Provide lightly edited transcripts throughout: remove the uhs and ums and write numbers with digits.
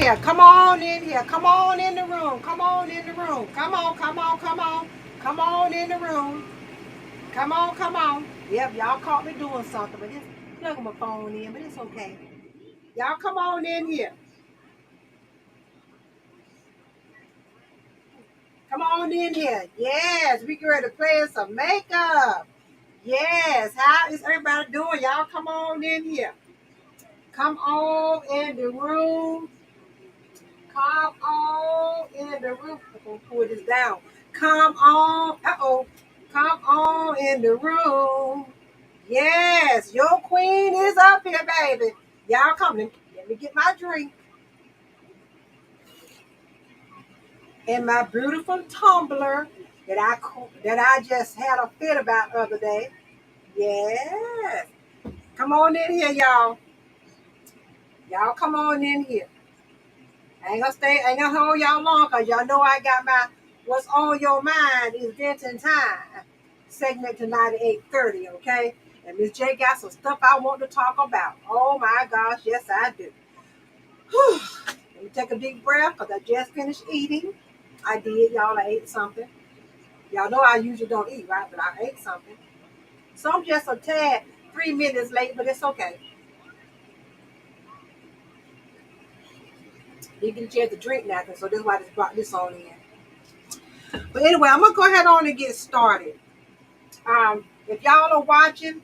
here. Come on in here. Come on in the room. Come on in the room. Come on, come on, come on. Come on in the room. Come on, come on. Yep, y'all caught me doing something, but just plug my phone in, but it's okay. Y'all come on in here. Come on in here. Yes, we get ready to play some makeup. Yes, how is everybody doing? Y'all come on in here. Come on in the room. Come on in the room. I'm gonna pull this down. Come on. Uh-oh. Come on in the room. Yes, your queen is up here, baby. Y'all coming. Let me get my drink and my beautiful tumbler that I just had a fit about the other day. Yes. Come on in here, y'all. Y'all come on in here. I ain't gonna hold y'all long because y'all know I got my what's on your mind is Denton time segment tonight at 8:30, okay? And Miss J got some stuff I want to talk about. Oh my gosh, yes I do. Whew. Let me take a deep breath because I just finished eating. I did, y'all. I ate something. Y'all know I usually don't eat, right? But I ate something. So I'm just a tad 3 minutes late, but it's okay. You get a chance to drink nothing, so that's why I just brought this on in. But anyway, I'm gonna go ahead on and get started. If y'all are watching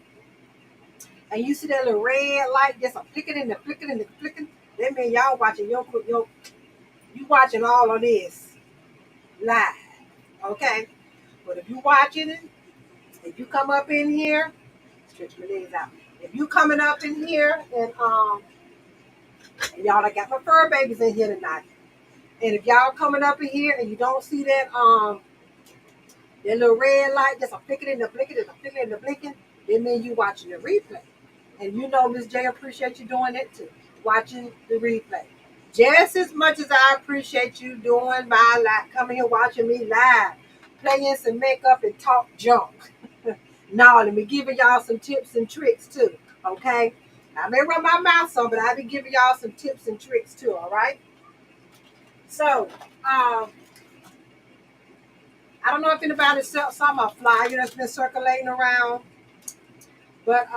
and you see that little red light just a flicking and the flicking and the flicking, that means y'all watching you watching all of this live. Okay? But if you watching it, if you come up in here, stretch my legs out. If you coming up in here and y'all, I got my fur babies in here tonight. And if y'all coming up in here and you don't see that little red light just a flicking and the blinking and the flicking and the blinking, that means you watching the replay. And you know Miss J appreciate you doing it too, watching the replay. Just as much as I appreciate you doing my live, coming here watching me live, playing some makeup and talk junk. Now let me giving y'all some tips and tricks too. Okay? I may run my mouth some, but I'll be giving y'all some tips and tricks too, all right? So, I don't know if anybody saw my flyer that's been circulating around, but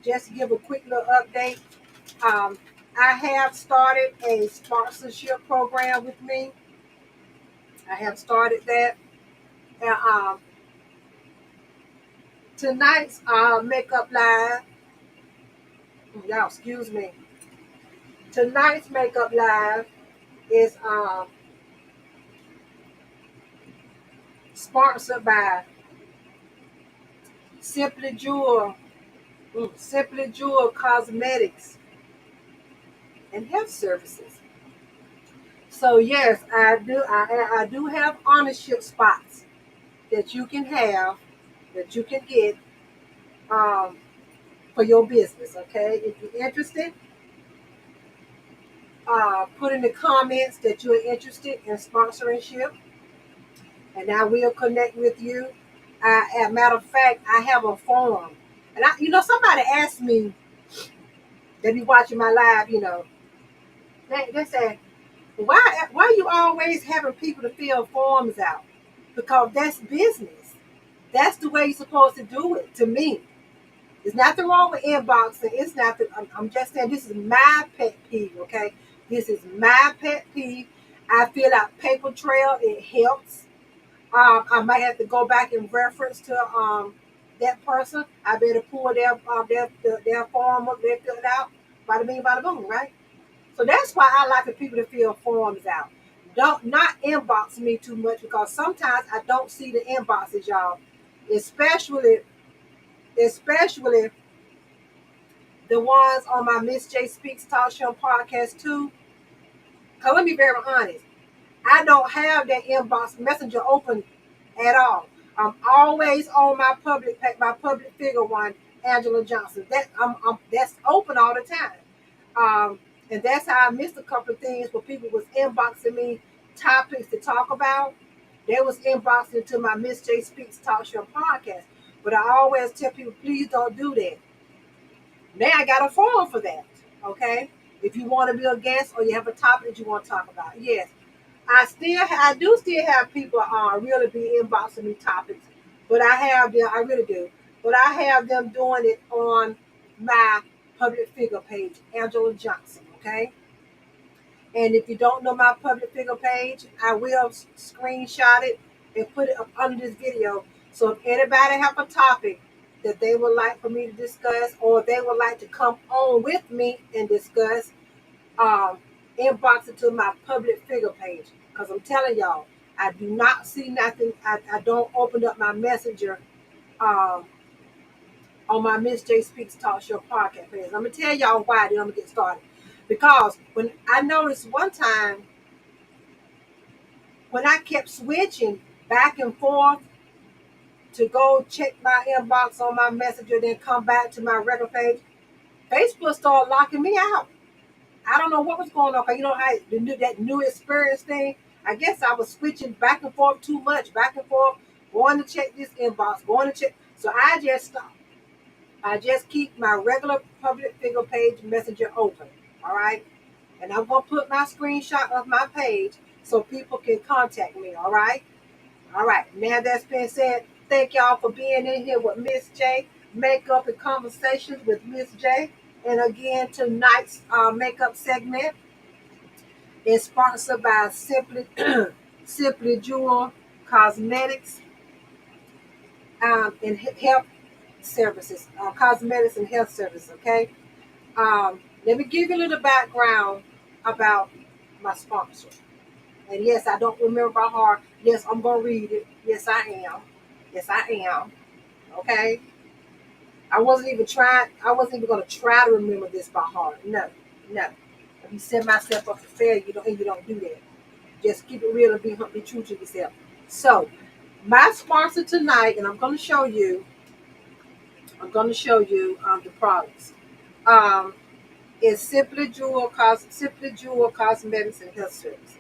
just to give a quick little update, um, I have started a sponsorship program with me. I have started that. And, tonight's makeup live, y'all excuse me. Tonight's makeup live is sponsored by Simply Jewel, Simply Jewel Cosmetics and Health Services. So yes, I do. I do have ownership spots that you can have, that you can get um, for your business. Okay, if you're interested, put in the comments that you are interested in sponsorship, and I will connect with you. As a matter of fact, I have a form, and somebody asked me, they be watching my live, they say, why you always having people to fill forms out? Because that's business. That's the way you're supposed to do it. To me, there's nothing wrong with inboxing. It's nothing. I'm just saying this is my pet peeve. Okay, this is my pet peeve. I fill out paper trail. It helps. I might have to go back and reference to that person. I better pull their form up, they fill it out. Bada bing, bada boom, right? So that's why I like for people to fill forms out. Don't not inbox me too much because sometimes I don't see the inboxes, y'all. Especially, especially the ones on my Miss J Speaks Talk Show podcast too. Cause let me be very honest, I don't have that inbox messenger open at all. I'm always on my public figure one, Angela Johnson. That's open all the time. And that's how I missed a couple of things where people was inboxing me topics to talk about. They was inboxing to my Miss J Speaks Talk Show podcast. But I always tell people, please don't do that. Now I got a form for that. Okay. If you want to be a guest or you have a topic that you want to talk about, yes, I do still have people really be inboxing me topics, but I have them. I really do, but I have them doing it on my public figure page, Angela Johnson. Okay, and if you don't know my public figure page, I will screenshot it and put it up under this video. So if anybody have a topic that they would like for me to discuss, or they would like to come on with me and discuss, um, inbox it to my public figure page. Because I'm telling y'all, I do not see nothing. I don't open up my messenger um, on my Miss J Speaks Talk Show podcast page. I'm going to tell y'all why, then I'm going to get started. Because when I noticed one time, when I kept switching back and forth to go check my inbox on my messenger, then come back to my regular page, Facebook started locking me out. I don't know what was going on. 'Cause you know how that new experience thing. I guess I was switching back and forth too much, back and forth, going to check this inbox, going to check. So I just stopped. I just keep my regular public figure page messenger open. All right, and I'm gonna put my screenshot of my page so people can contact me. All right. All right. Now that's been said. Thank y'all for being in here with Miss J. Makeup and Conversations with Miss J. And again, tonight's makeup segment is sponsored by Simply Jewel Cosmetics and Health Services, cosmetics and health services. Okay, let me give you a little background about my sponsor. And yes, I don't remember by heart. Yes, I'm gonna read it. Yes, I am. Yes, I am. Okay. I wasn't even trying. I wasn't even gonna try to remember this by heart. No, no. If you set myself up for failure, you don't do that. Just keep it real and be true to yourself. So, my sponsor tonight, and I'm going to show you. I'm going to show you the products. Um, is Simply Jewel Cosmetics and Health Services.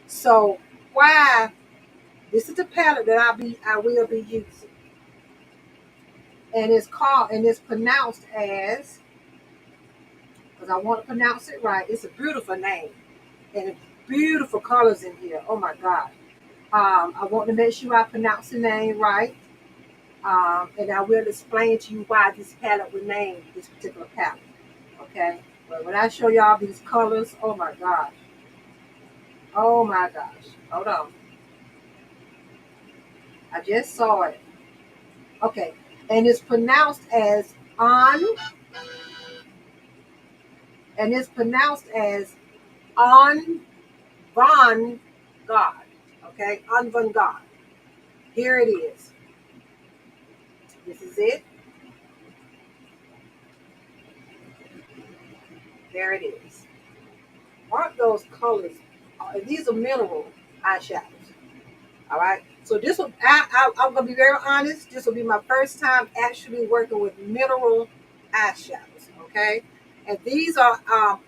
So, why? This is the palette that I will be using, and it's pronounced as, because I want to pronounce it right. It's a beautiful name and beautiful colors in here. Oh my God! I want to make sure I pronounce the name right. And I will explain to you why this palette was named this particular palette. Okay, but when I show y'all these colors, oh my gosh, oh my gosh, hold on, I just saw it. Okay, and it's pronounced as on, and it's pronounced as on von God. Okay, on von God. Here it is. This is it. There it is. Aren't those colors? These are mineral eyeshadows. All right. So this will, I'm gonna be very honest. This will be my first time actually working with mineral eyeshadows. Okay, and these are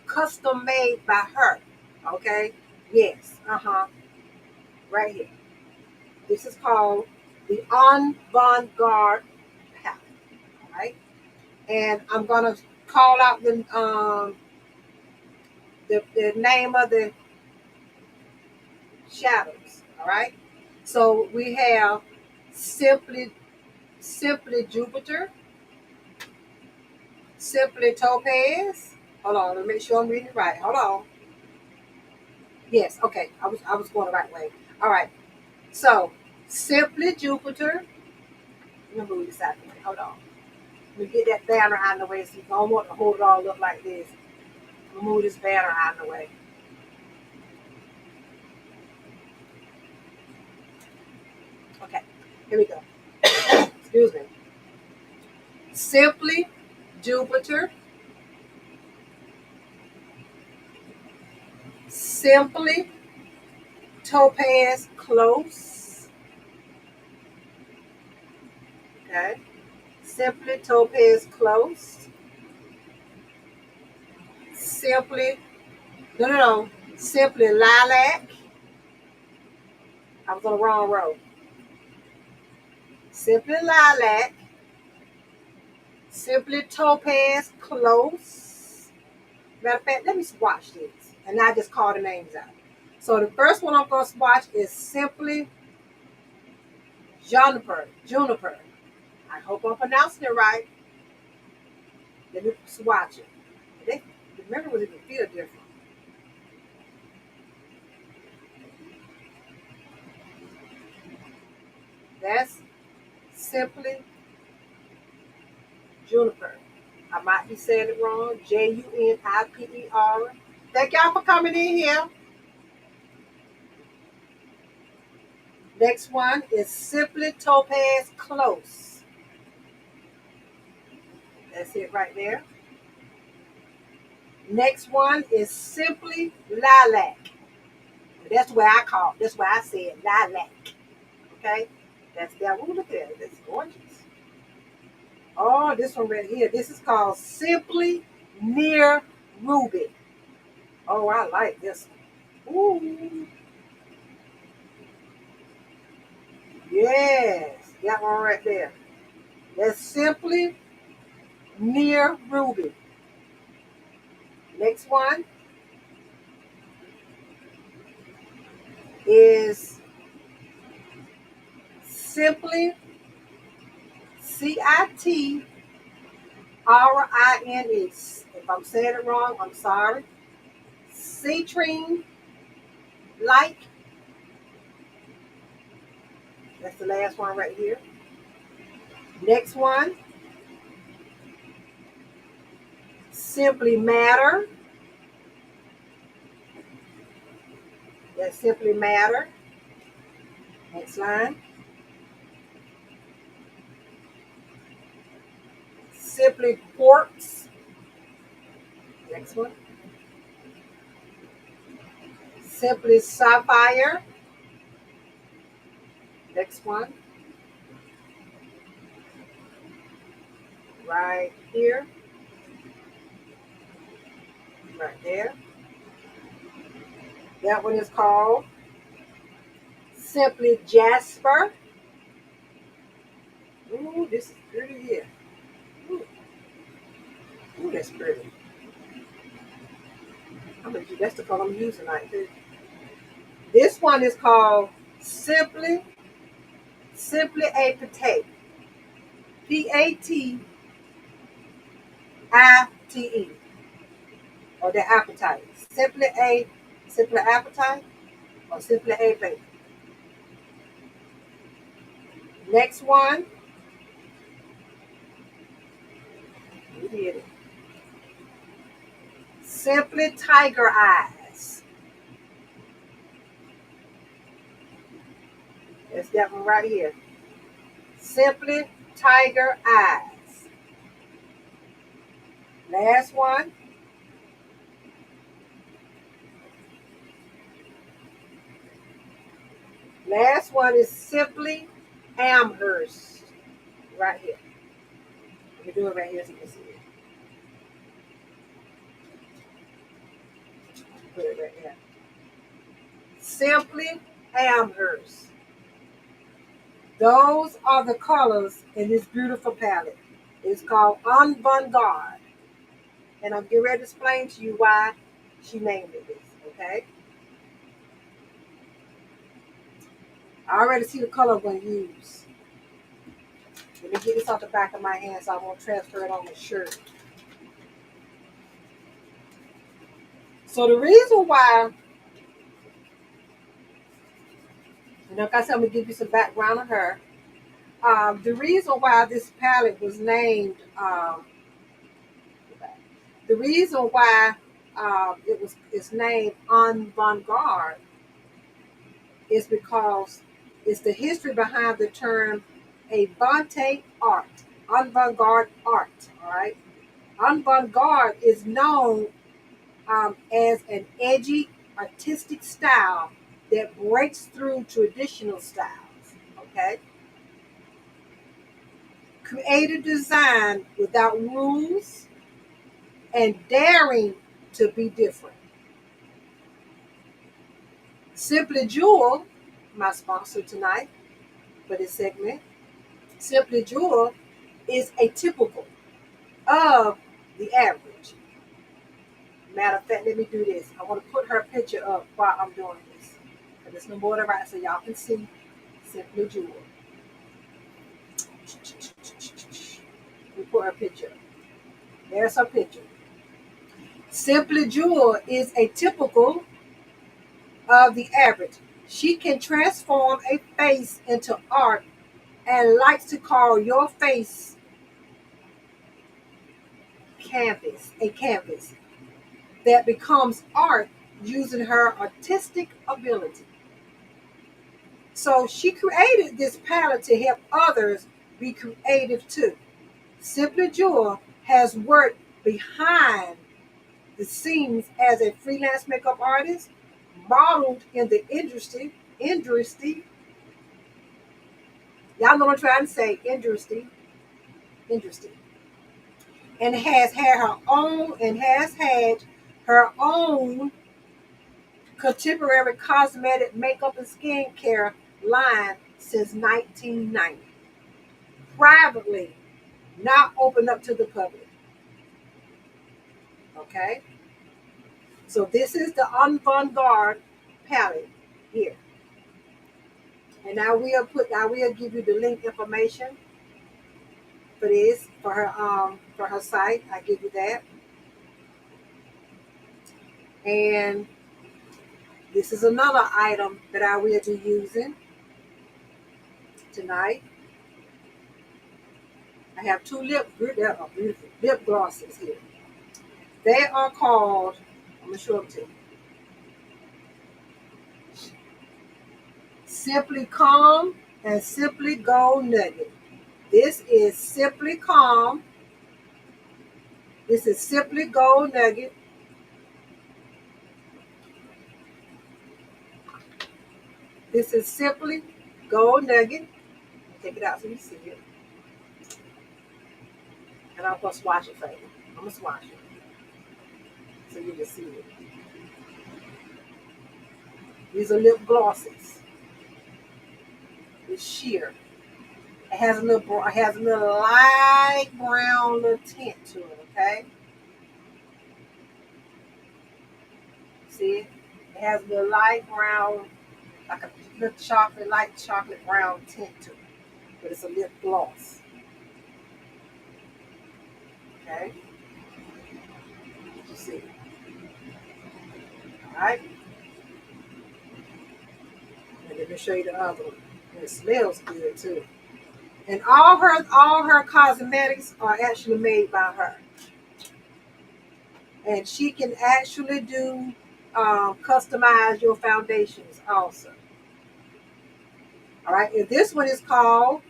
custom made by her. Okay. Yes. Right here. This is called the On Von Guard palette. All right. And I'm gonna call out the name of the shadows. All right. So we have simply Jupiter, Simply Topaz. Hold on, let me make sure I'm reading it right. Hold on. Yes, okay. I was going the right way. All right. So Simply Jupiter. Let me move this out of the way. Hold on. Let me get that banner out of the way so you don't want to hold it all up like this. I'm gonna move this banner out of the way. Okay, here we go. Excuse me. Simply Jupiter. Simply Topaz Close. Okay. Simply Topaz Close. Simply, no. Simply Lilac. I was on the wrong row. Simply Lilac. Simply Topaz Close. Matter of fact, let me swatch this. And I just call the names out. So the first one I'm going to swatch is Simply Juniper. Juniper. I hope I'm pronouncing it right. Let me swatch it. They, remember what it can feel different. That's Simply Juniper. I might be saying it wrong. Juniper. Thank y'all for coming in here. Next one is Simply Topaz Close. That's it right there. Next one is Simply Lilac. That's where I call it. That's why I said lilac. Okay? That's that one. Look at it. That's gorgeous. Oh, this one right here. This is called Simply Near Ruby. Oh, I like this one. Ooh. Yes. That one right there. That's Simply Near Ruby. Next one is Simply CITRINE. If I'm saying it wrong, I'm sorry. Citrine Like. That's the last one right here. Next one, Simply Matter. That's Simply Matter. Next line. Simply Quartz. Next one. Simply Sapphire. Next one. Right here. Right there. That one is called Simply Jasper. Ooh, this is pretty here. Ooh, ooh, that's pretty. That's the color I'm using right there. This one is called Simply a Potato. Patite. Or the appetite. Simply appetite or simply a baby. Next one, you did it. Simply tiger eyes. That's that one right here. Simply tiger eyes. Last one. Last one is Simply Amherst. Right here. Let me do it right here so you can see it. Put it right here. Simply Amherst. Those are the colors in this beautiful palette. It's called Avant-Garde. And I'm getting ready to explain to you why she named it this, okay? I already see the color I'm going to use. Let me get this off the back of my hand so I won't transfer it on the shirt. So the reason why, and like I said, I'm going to give you some background on her. The reason why this palette was named, the reason why it's named Avant-Garde is because it's the history behind the term avant art, avant-garde art. All right, avant-garde is known as an edgy artistic style that breaks through traditional styles. Okay, creative design without rules and daring to be different. Simply Jewel, my sponsor tonight for this segment, Simply Jewel is atypical of the average. Matter of fact, let me do this. I want to put her picture up while I'm doing this. And there's no more to write so y'all can see Simply Jewel. We put her picture. There's her picture. Simply Jewel is a typical of the average. She can transform a face into art and likes to call your face a canvas that becomes art using her artistic ability. So she created this palette to help others be creative too. Simply Jewel has worked behind the scenes as a freelance makeup artist, modeled in the industry. Y'all know what I'm trying to say, industry, and has had her own contemporary cosmetic makeup and skincare line since 1990. Privately, not open up to the public. Okay? So this is the avant-garde palette here. And now we'll give you the link information for this, for her site. I give you that. And this is another item that I will be using tonight. I have two beautiful lip glosses here. They are called, I'm going to show them to you. Simply Calm and Simply Gold Nugget. This is Simply Calm. This is Simply Gold Nugget. This is Simply Gold Nugget. Take it out so you see it. And I'm going to swatch it for you. I'm going to swatch it so you can see it. These are lip glosses. It's sheer. It has a little light brown little tint to it, okay? See it? It has a little light brown, like a little light chocolate brown tint to it. But it's a lip gloss. Okay? You see. Alright? And let me show you the other one. And it smells good too. And all her cosmetics are actually made by her. And she can actually do customize your foundations also. All right, and this one is called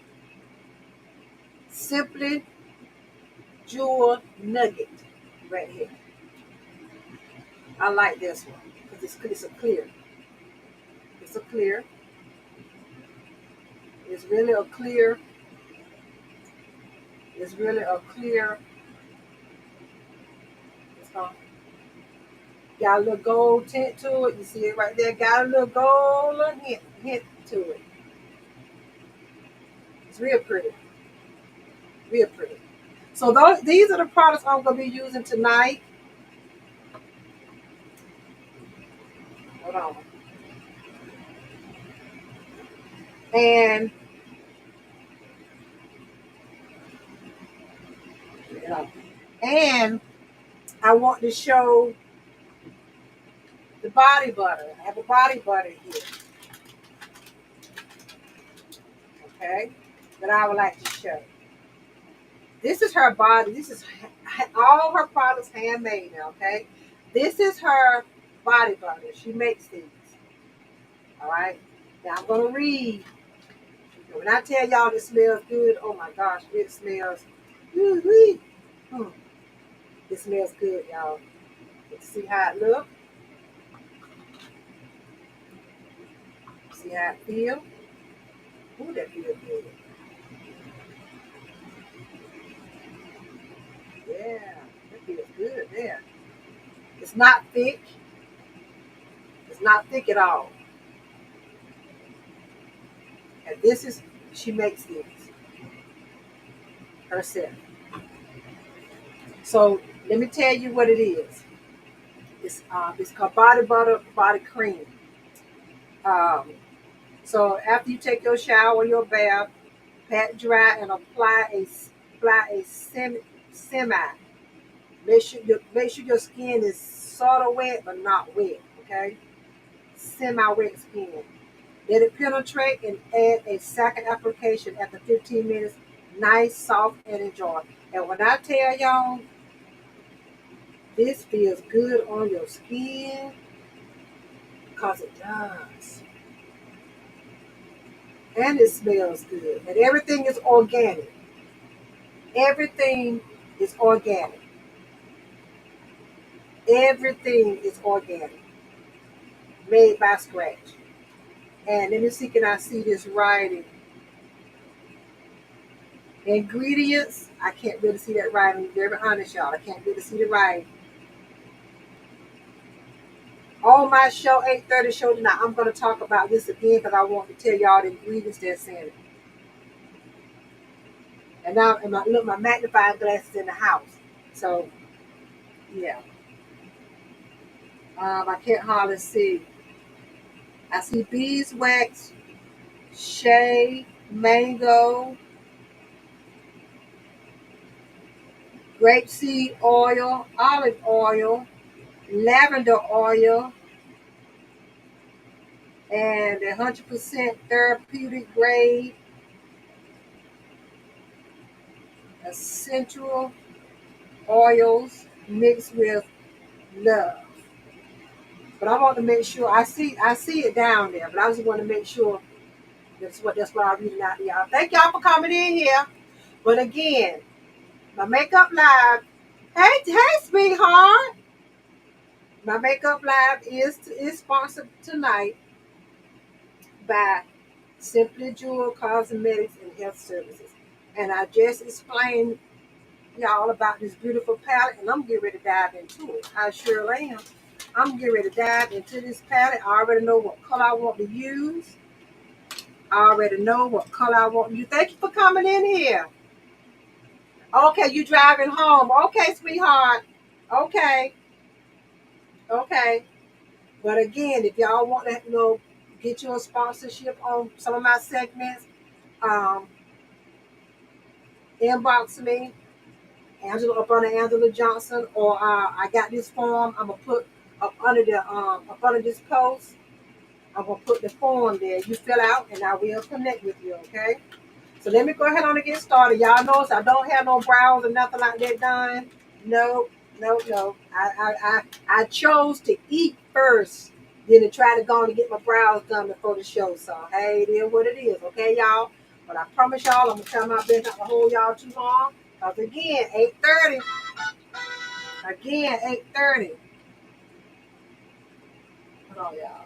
Simply Jewel Nugget right here. I like this one because it's a clear. It's a clear. It's really a clear. It's really a clear. It's called. Got a little gold tint to it. You see it right there. Got a little gold hint to it. It's real pretty. Real pretty. So these are the products I'm going to be using tonight. Hold on. And I want to show the body butter. I have a body butter here. Okay. That I would like to show. This is her body. This is all her products handmade now, okay? This is her body butter. She makes these. All right. Now I'm going to read. When I tell y'all this smells good, oh my gosh, it smells. It smells good, y'all. Let's see how it looks. See how it feels. Ooh, that feels good. Yeah, that feels good there. It's not thick. It's not thick at all. And she makes these herself. So let me tell you what it is. It's called Body Butter Body Cream. Um, so after you take your shower, your bath, pat dry and apply a semi. Make sure your skin is sort of wet but not wet. Okay, semi-wet skin. Let it penetrate and add a second application after 15 minutes. Nice, soft, and enjoy. And when I tell y'all, this feels good on your skin, because it does. And it smells good. And everything is organic. Everything is organic. Everything is organic. Made by scratch. And let me see, can I see this writing? Ingredients, I can't really see that writing. To be very honest, y'all. I can't really see the writing. On my show, 8:30 show tonight, I'm going to talk about this again because I want to tell y'all the ingredients that's in it. And now, my magnifying glass is in the house. So, yeah. I can't hardly see. I see beeswax, shea, mango, grapeseed oil, olive oil, lavender oil, and 100% therapeutic grade essential oils mixed with love. But I want to make sure I see it down there, but I just want to make sure that's what I'm reading out to y'all. Thank y'all for coming in here. But again, my makeup live. Hey, sweetheart. My makeup live is sponsored tonight by Simply Jewel Cosmetics and Health Services. And I just explained y'all about this beautiful palette, and I'm getting ready to dive into it. I sure am. I'm getting ready to dive into this palette. I already know what color I want to use. I already know what color I want to use. Thank you for coming in here. Okay, you driving home. Okay, sweetheart. Okay, okay. But again, if y'all want to, get you a sponsorship on some of my segments, um, inbox me, Angela up under Angela Johnson, or I got this form. I'm gonna put up under this post. I'm gonna put the form there. You fill out, and I will connect with you. Okay. So let me go ahead on and get started. Y'all notice I don't have no brows or nothing like that done. No, no, no. I chose to eat first, then to try to go on and get my brows done before the show. So hey, it is what it is, okay, y'all. But I promise y'all, I'm gonna try my best not to hold y'all too long. Cause again, 8:30. Again, 8:30. Hold on, y'all.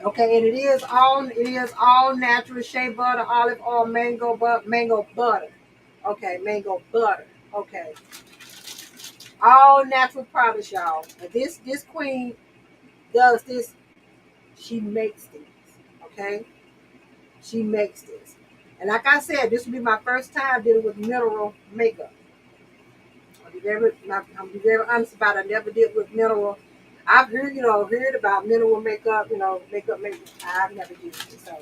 Okay, and it is all natural shea butter, olive oil, mango butter. Okay, mango butter. Okay, all natural products, y'all. And this queen does this. She makes these. Okay, she makes this. And like I said, this will be my first time dealing with mineral makeup. I'm be very honest about it. I never did with mineral. I've heard about mineral makeup, makeup. I've never used it. So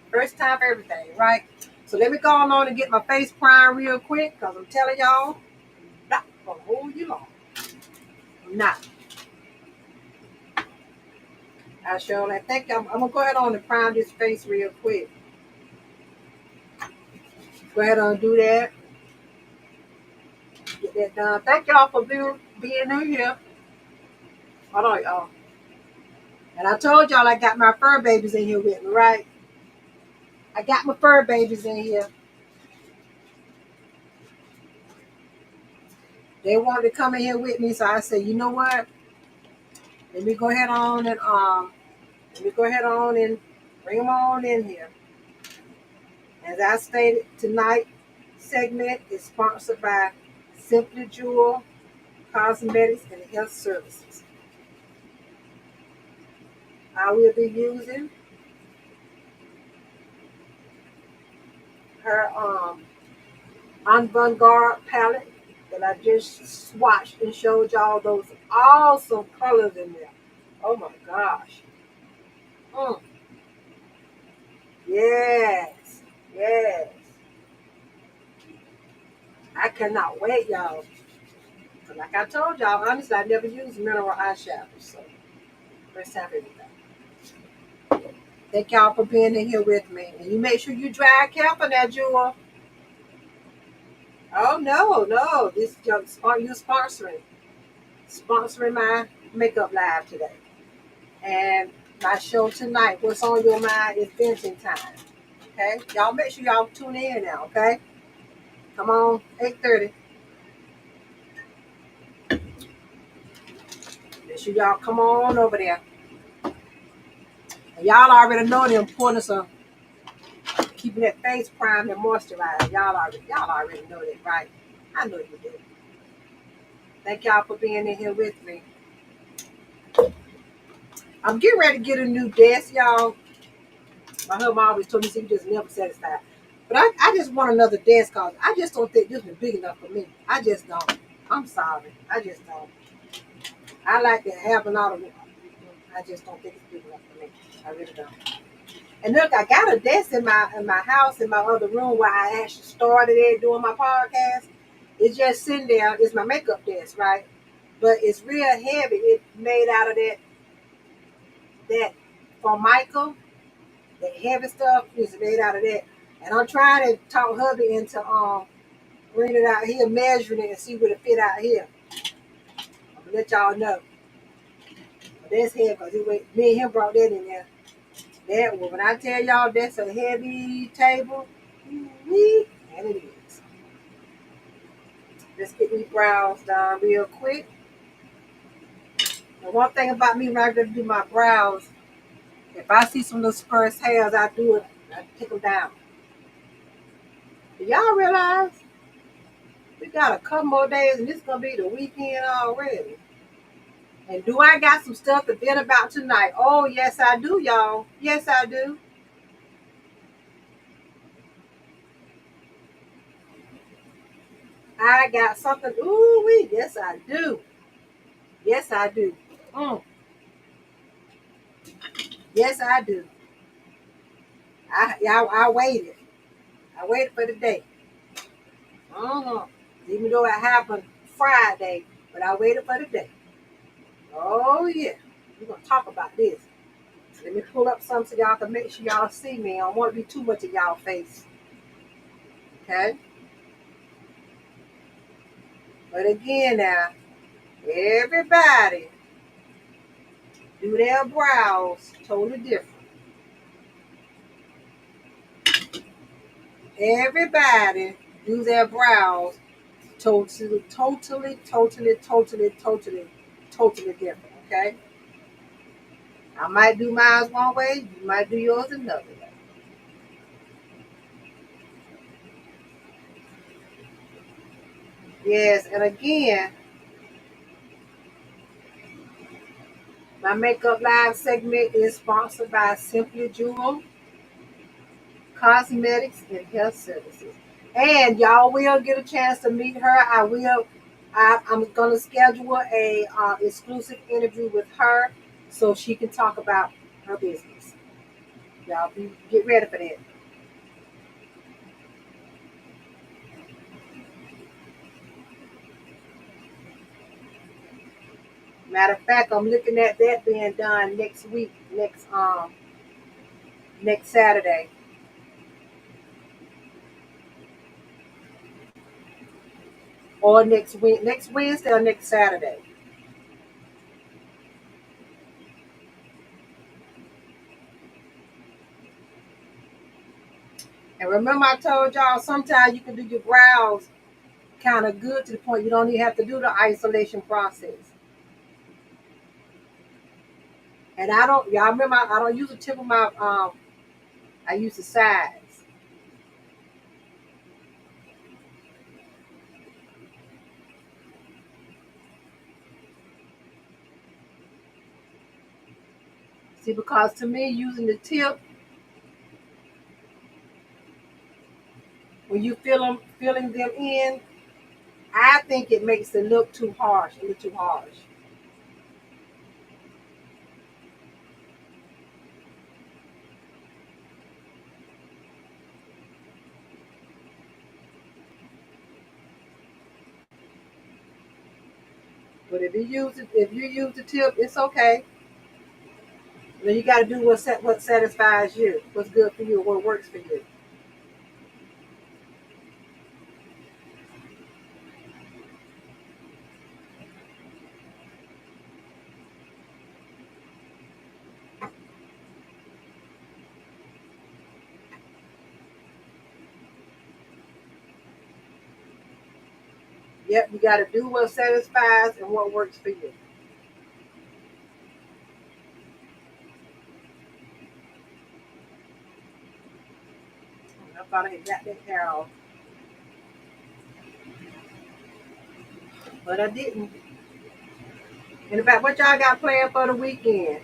first time for everything, right? So let me go on and get my face prime real quick, because I'm telling y'all, not gonna hold you long. I'm not. I sure I think I'm gonna go ahead on and prime this face real quick. Go ahead on and do that. Get that done. Thank y'all for being in here. Hold on, y'all. And I told y'all I got my fur babies in here with me, right? I got my fur babies in here. They wanted to come in here with me, so I said, you know what? Let me go ahead on and bring them on in here. As I stated, tonight segment is sponsored by Simply Jewel Cosmetics and Health Services. I will be using her Avant Garde palette. that I just swatched and showed y'all those awesome colors in there. Oh my gosh. Mm. Yes. Yes. I cannot wait, y'all. But like I told y'all, honestly, I never used mineral eyeshadow. So first time everything. Thank y'all for being in here with me. And you make sure you drive careful now, Jewel. Oh no, no. This is you sponsoring my makeup live today. And my show tonight, What's on Your Mind, is venting time. Okay? Y'all make sure y'all tune in now, okay? Come on, 8:30. Make sure y'all come on over there. And y'all already know the importance of keeping that face primed and moisturized. Y'all already know that, right? I know you do. Thank y'all for being in here with me. I'm getting ready to get a new desk, y'all. My husband always told me he just never satisfied. But I just want another desk because I just don't think this is big enough for me. I just don't. I'm sorry. I just don't. I like to have a lot of. I just don't think it's big enough for me. I really don't. And look, I got a desk in my house in my other room where I actually started it doing my podcast. It's just sitting there. It's my makeup desk, right? But it's real heavy. It's made out of that for Michael. The heavy stuff is made out of that. And I'm trying to talk hubby into bringing it out here, measuring it and see what it fit out here. I'm gonna let y'all know. But that's heavy because me and him brought that in there. That one, when I tell y'all that's a heavy table, and it is. Let's get these brows done real quick. And one thing about me when I go to do my brows, if I see some of those spurs hairs, I do it. I take them down. Do y'all realize we got a couple more days and it's gonna be the weekend already? And do I got some stuff to vent about tonight? Oh yes, I do, y'all. Yes, I do. I got something. Ooh wee. Yes, I do. Yes, I do. Mm. Yes, I do. I waited. I waited for the day. Uh-huh. Even though it happened Friday, but I waited for the day. Oh yeah. We're gonna talk about this. Let me pull up some so y'all can make sure y'all see me. I don't want to be too much in y'all face. Okay? But again now, everybody do their brows totally different. Everybody do their brows totally different. Okay? I might do mine one way, you might do yours another way. Yes, and again, my Makeup Live segment is sponsored by Simply Jewel Cosmetics and Health Services. And y'all will get a chance to meet her. I'm gonna schedule a exclusive interview with her so she can talk about her business. Get ready for that. Matter of fact, I'm looking at that being done next week, next Saturday. Or next Wednesday or next Saturday. And remember I told y'all sometimes you can do your brows kind of good to the point you don't even have to do the isolation process. And y'all remember I don't use the tip of my I use the sides. See, because to me using the tip, when you filling them in, I think it makes it look too harsh, a little too harsh. But if you use the tip, it's okay. Then you got to do what satisfies you, what's good for you, what works for you. Yep, you got to do what satisfies and what works for you. I thought I had got that hair off, but I didn't. And about what y'all got planned for the weekend?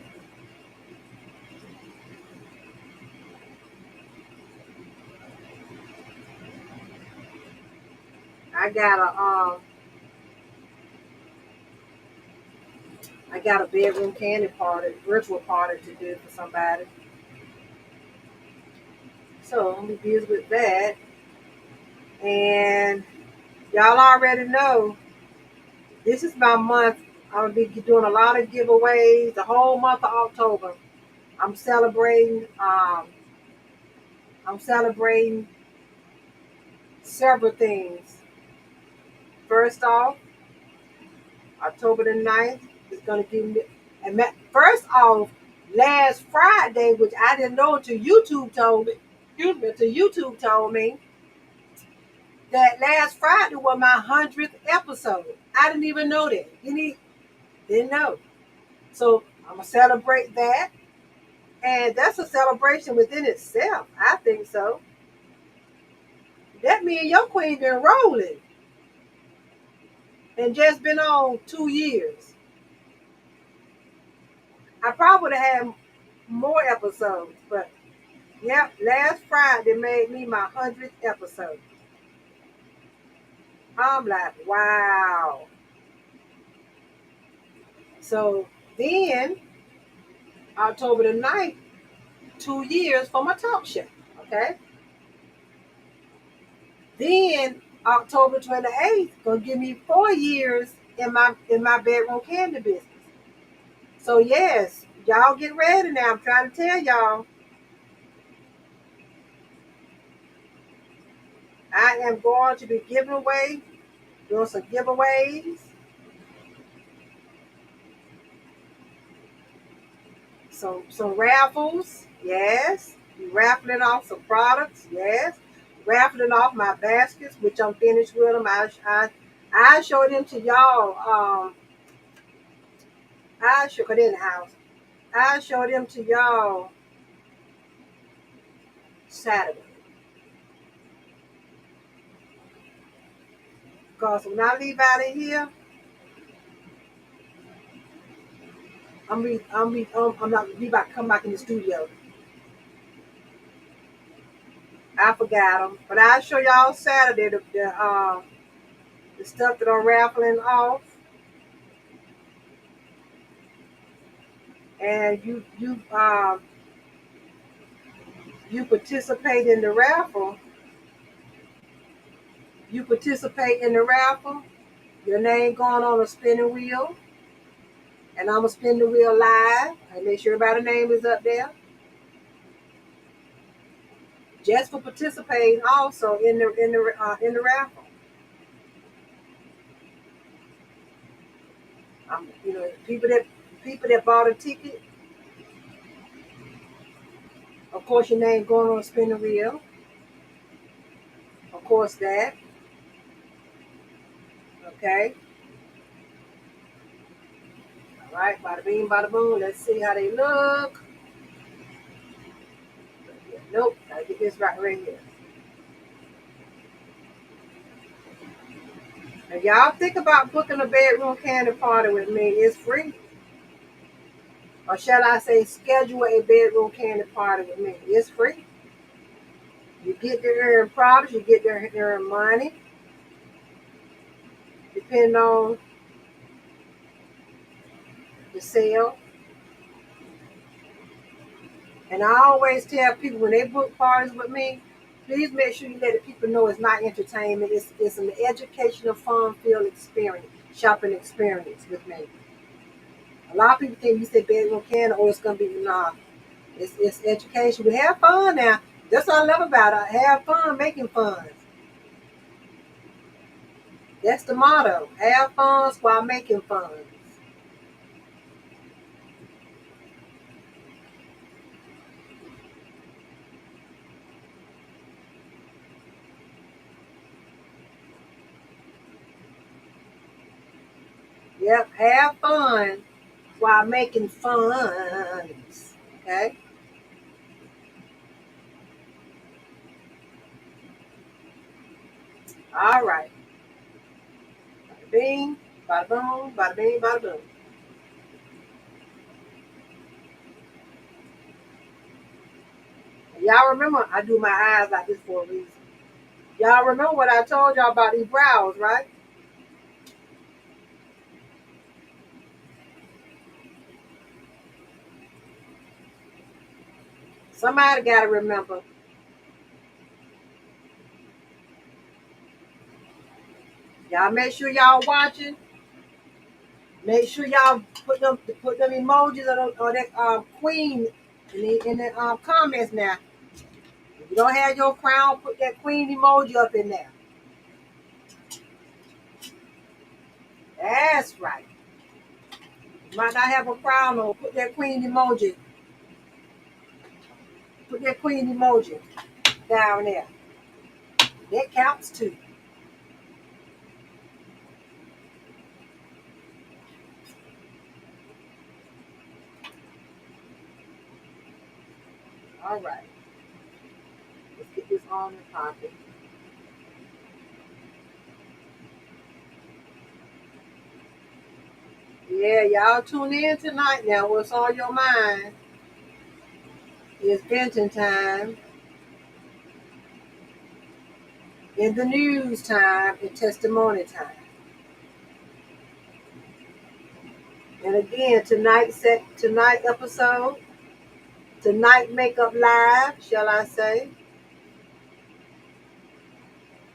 I got a bedroom candy party, virtual party to do for somebody. So I'm gonna be busy with that. And y'all already know this is my month. I'm gonna be doing a lot of giveaways the whole month of October. I'm celebrating. I'm celebrating several things. First off, October the 9th is gonna give me. And first off, last Friday, which I didn't know until YouTube told me. Excuse me, until YouTube told me that last Friday was my 100th episode. I didn't even know that. Didn't know. So I'm gonna celebrate that, and that's a celebration within itself. I think so. That me and your queen been rolling and just been on 2 years. I probably would have had more episodes, but yep, last Friday made me my 100th episode. I'm like, wow. So then October the 9th, 2 years for my talk show. Okay. Then October 28th, gonna give me 4 years in my bedroom candy business. So yes, y'all get ready now. I'm trying to tell y'all, I am going to be giving away, doing some giveaways, some raffles. Yes, be raffling off some products. Yes, raffling off my baskets, which I'm finished with them. I showed them to y'all. I show it in the house. I showed them to y'all Saturday. Because when I leave out of here, I'm not be about to come back in the studio. I forgot them, but I'll show y'all Saturday the stuff that I'm raffling off, and you participate in the raffle. You participate in the raffle. Your name going on a spinning wheel, and I'm gonna spin the wheel live and make sure everybody's name is up there. Just for participating, also in the raffle. People that bought a ticket, of course, your name going on a spinning wheel. Of course, that. Okay. All right. Bada bing, bada boom. Let's see how they look. Nope. Gotta get this right here. If y'all think about booking a bedroom candy party with me, it's free. Or shall I say, schedule a bedroom candy party with me? It's free. You get to earn products, you get to earn money. depending on the sale. And I always tell people when they book parties with me, please make sure you let the people know it's not entertainment. It's an educational, fun-filled experience, shopping experience with me. A lot of people think you say bedroom can or it's gonna be nah. It's education. We have fun now. That's what I love about it. Have fun making fun. That's the motto. Have fun while making fun. Yep, have fun while making fun. Okay? All right. Bada bing, bada boom, bada bing, bada boom. Y'all remember I do my eyes like this for a reason. Y'all remember what I told y'all about these brows, right? Somebody gotta remember. Y'all make sure y'all watching. Make sure y'all put them emojis or that queen in the comments now. If you don't have your crown, put that queen emoji up in there. That's right. You might not have a crown on, put that queen emoji. Put that queen emoji down there. That counts too. All right. Let's get this on and popping. Yeah, y'all tune in tonight now. What's on your mind? It's venting time, in the news time, and testimony time. And again, tonight episode, tonight makeup live, shall I say,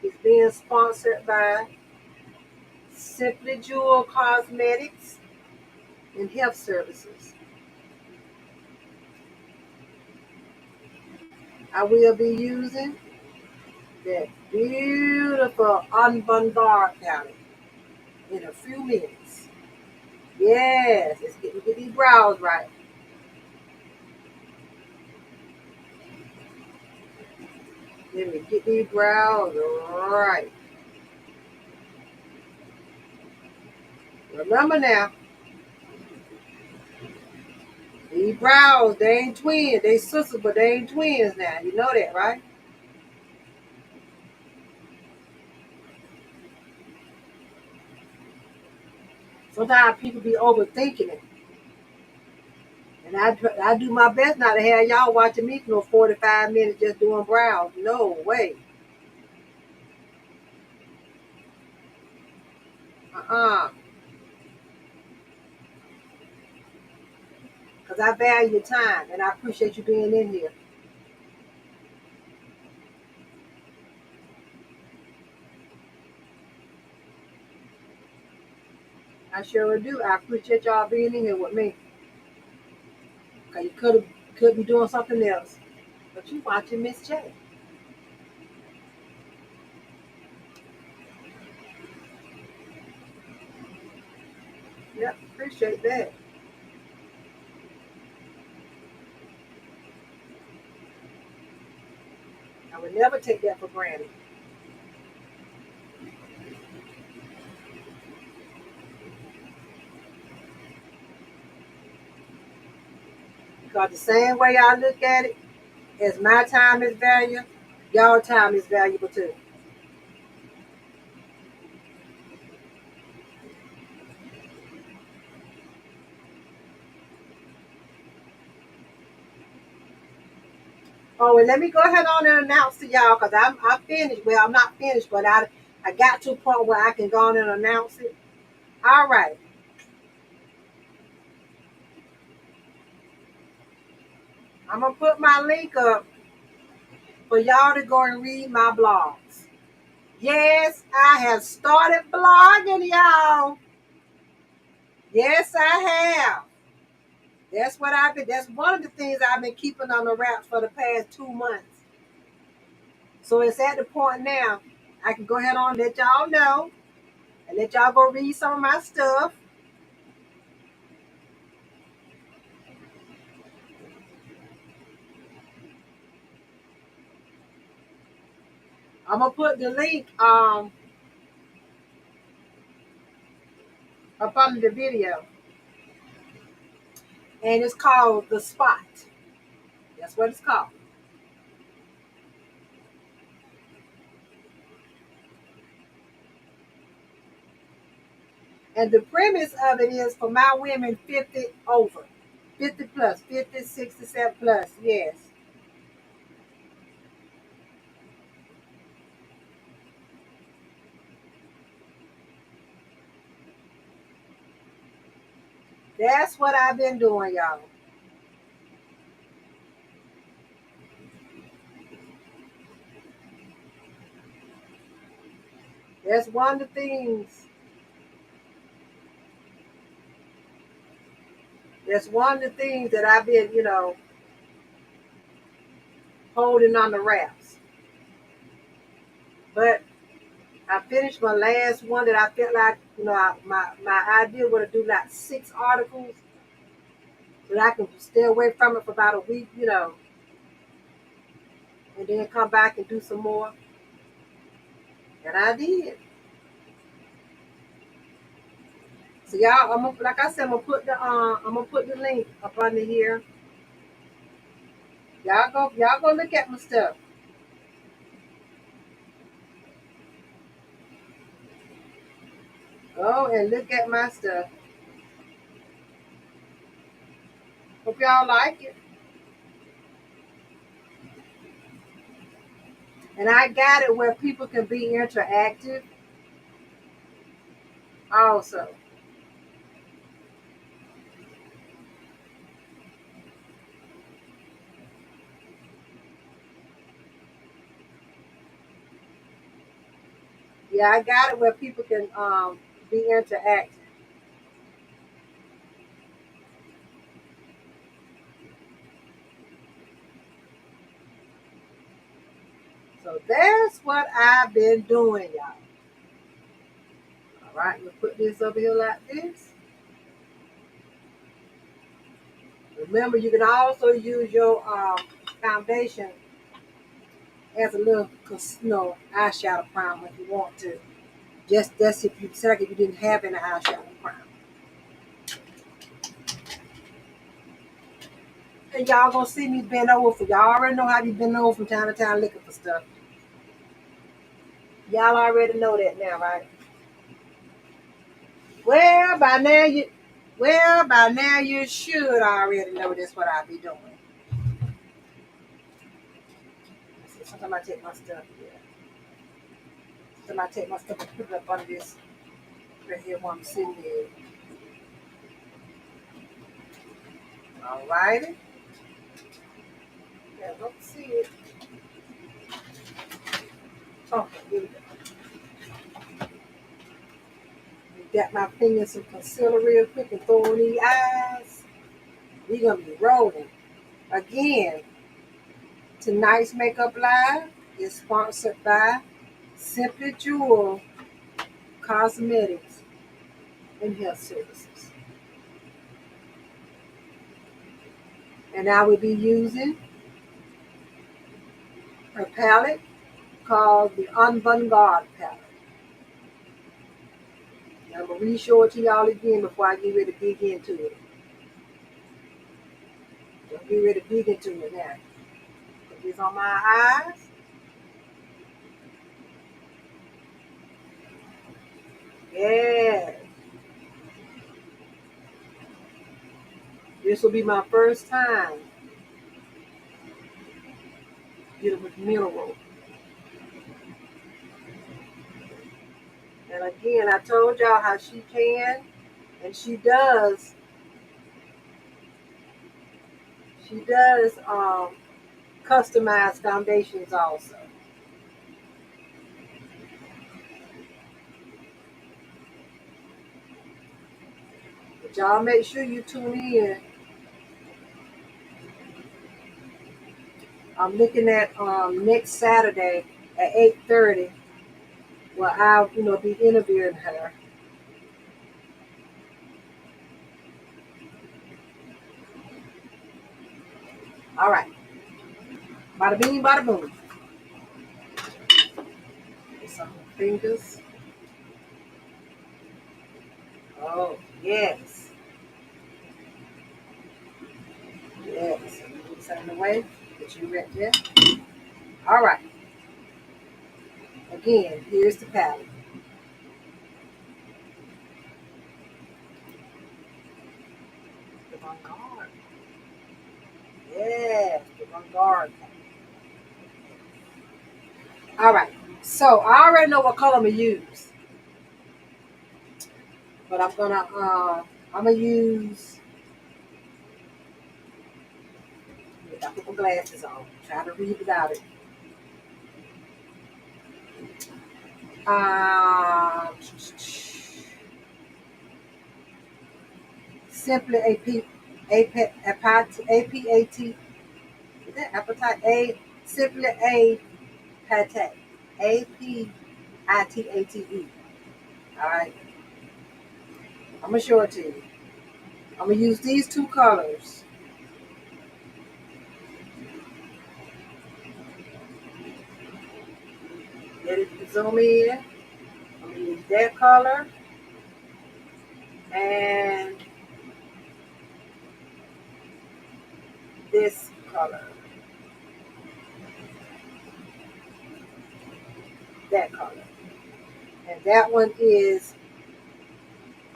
is being sponsored by Simply Jewel Cosmetics and Health Services. I will be using that beautiful Unbundar palette in a few minutes. Yes, let's get these brows right. Let me get these brows right. Remember now, these brows, they ain't twins. They sisters, but they ain't twins now. You know that, right? Sometimes people be overthinking it. And I do my best not to have y'all watching me for no 45 minutes just doing brows. No way. Uh-uh. Because I value your time and I appreciate you being in here. I sure do. I appreciate y'all being in here with me. Because you could be doing something else. But you watching Miss J. Yep, appreciate that. I would never take that for granted. Because the same way I look at it, as my time is valuable, y'all time is valuable too. Oh, and let me go ahead on and announce to y'all because I'm finished. Well, I'm not finished, but I I got to a point where I can go on and announce it. All right. I'm going to put my link up for y'all to go and read my blogs. Yes, I have started blogging, y'all. Yes, I have. That's one of the things I've been keeping on the wraps for the past 2 months. So it's at the point now I can go ahead on and let y'all know and let y'all go read some of my stuff. I'm gonna put the link up under the video, and it's called The Spot. That's what it's called. And the premise of it is for my women 50 over, 50 plus, 50, 67 plus. Yes. That's what I've been doing, y'all. That's one of the things. That's one of the things that I've been, holding on the wraps. But I finished my last one that I felt like, my idea was to do like 6 articles, but I can stay away from it for about a week, and then come back and do some more. And I did. So y'all, like I said, I'm gonna put the link up under here. Y'all go look at my stuff. Go and look at my stuff. Hope y'all like it. And I got it where people can be interactive also. Yeah, I got it where people can be interactive. So that's what I've been doing, y'all. All right, we'll put this over here like this. Remember, you can also use your foundation as a little, eyeshadow primer if you want to. Just that's if you said if you didn't have any eyeshadow primer. And y'all gonna see me bend over for y'all already know how to bend over from time to time looking for stuff. Y'all already know that now, right? Well, by now you by now you should already know that's what I be doing. Sometimes I take my stuff, yeah. Sometimes I take my stuff and put it up under this right here while I'm sitting there. All righty. Yeah, don't see it. Okay, here we go. Got my fingers some concealer real quick and throw in the eyes. We gonna be rolling. Again, tonight's Makeup Live is sponsored by Simply Jewel Cosmetics and Health Services. And I will be using a palette called the Avant-Garde palette. And I'm gonna re-show it to y'all again before I get ready to dig into it. Don't get ready to dig into it now. Put this on my eyes. Yeah. This will be my first time dealing with mineral. And again, I told y'all how she can and she does customize foundations also. But y'all make sure you tune in. I'm looking at next Saturday at 8:30 where I'll be interviewing her. All right. Bada bing, bada boom. Get some fingers. Oh, yes. Yes. Move something away. Get you right there. All right. Again, here's the palette. The Vanguard. Yes, the Vanguard. All right. So I already know what color I'm gonna use, but I'm gonna use. I put my glasses on. Try to read without it. Um, simply APAT. Is that appetite? Simply a pate. APITATE. All right. I'm gonna show it to you. I'm gonna use these two colors. Get it zoom in. I'm gonna use that color and this color. That color. And that one is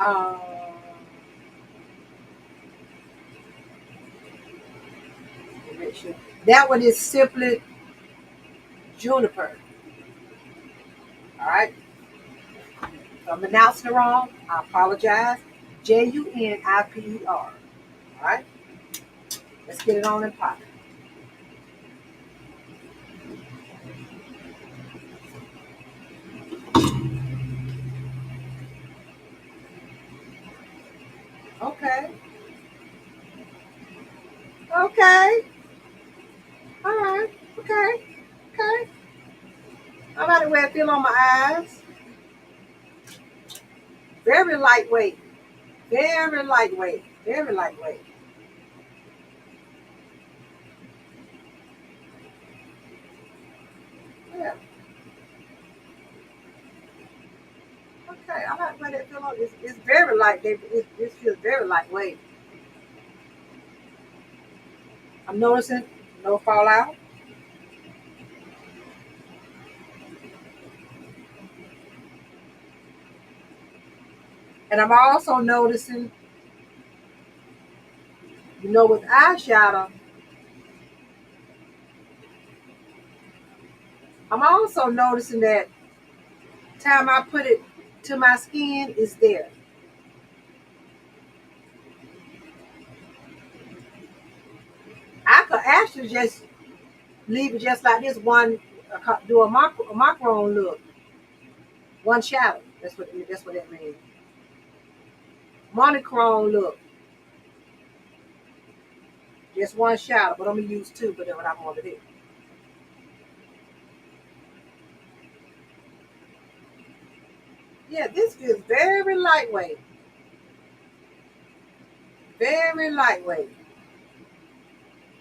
um make sure. That one is simply juniper. All right. If I'm announcing it wrong, I apologize. JUNIPER. All right. Let's get it on and pop. Okay. Okay. All right. Okay. Okay. I like the way it feel on my eyes. Very lightweight. Very lightweight. Very lightweight. Yeah. Okay. I like the way that feel on. It's very light. It feels very lightweight. I'm noticing no fallout. And I'm also noticing, with eyeshadow, I'm also noticing that time I put it to my skin is there. I could actually just leave it just like this one, do a macaron look, one shadow. That's what that means. Monochrome look, just one shadow, but I'm gonna use two. But then what I'm gonna do? Yeah, this feels very lightweight, very lightweight,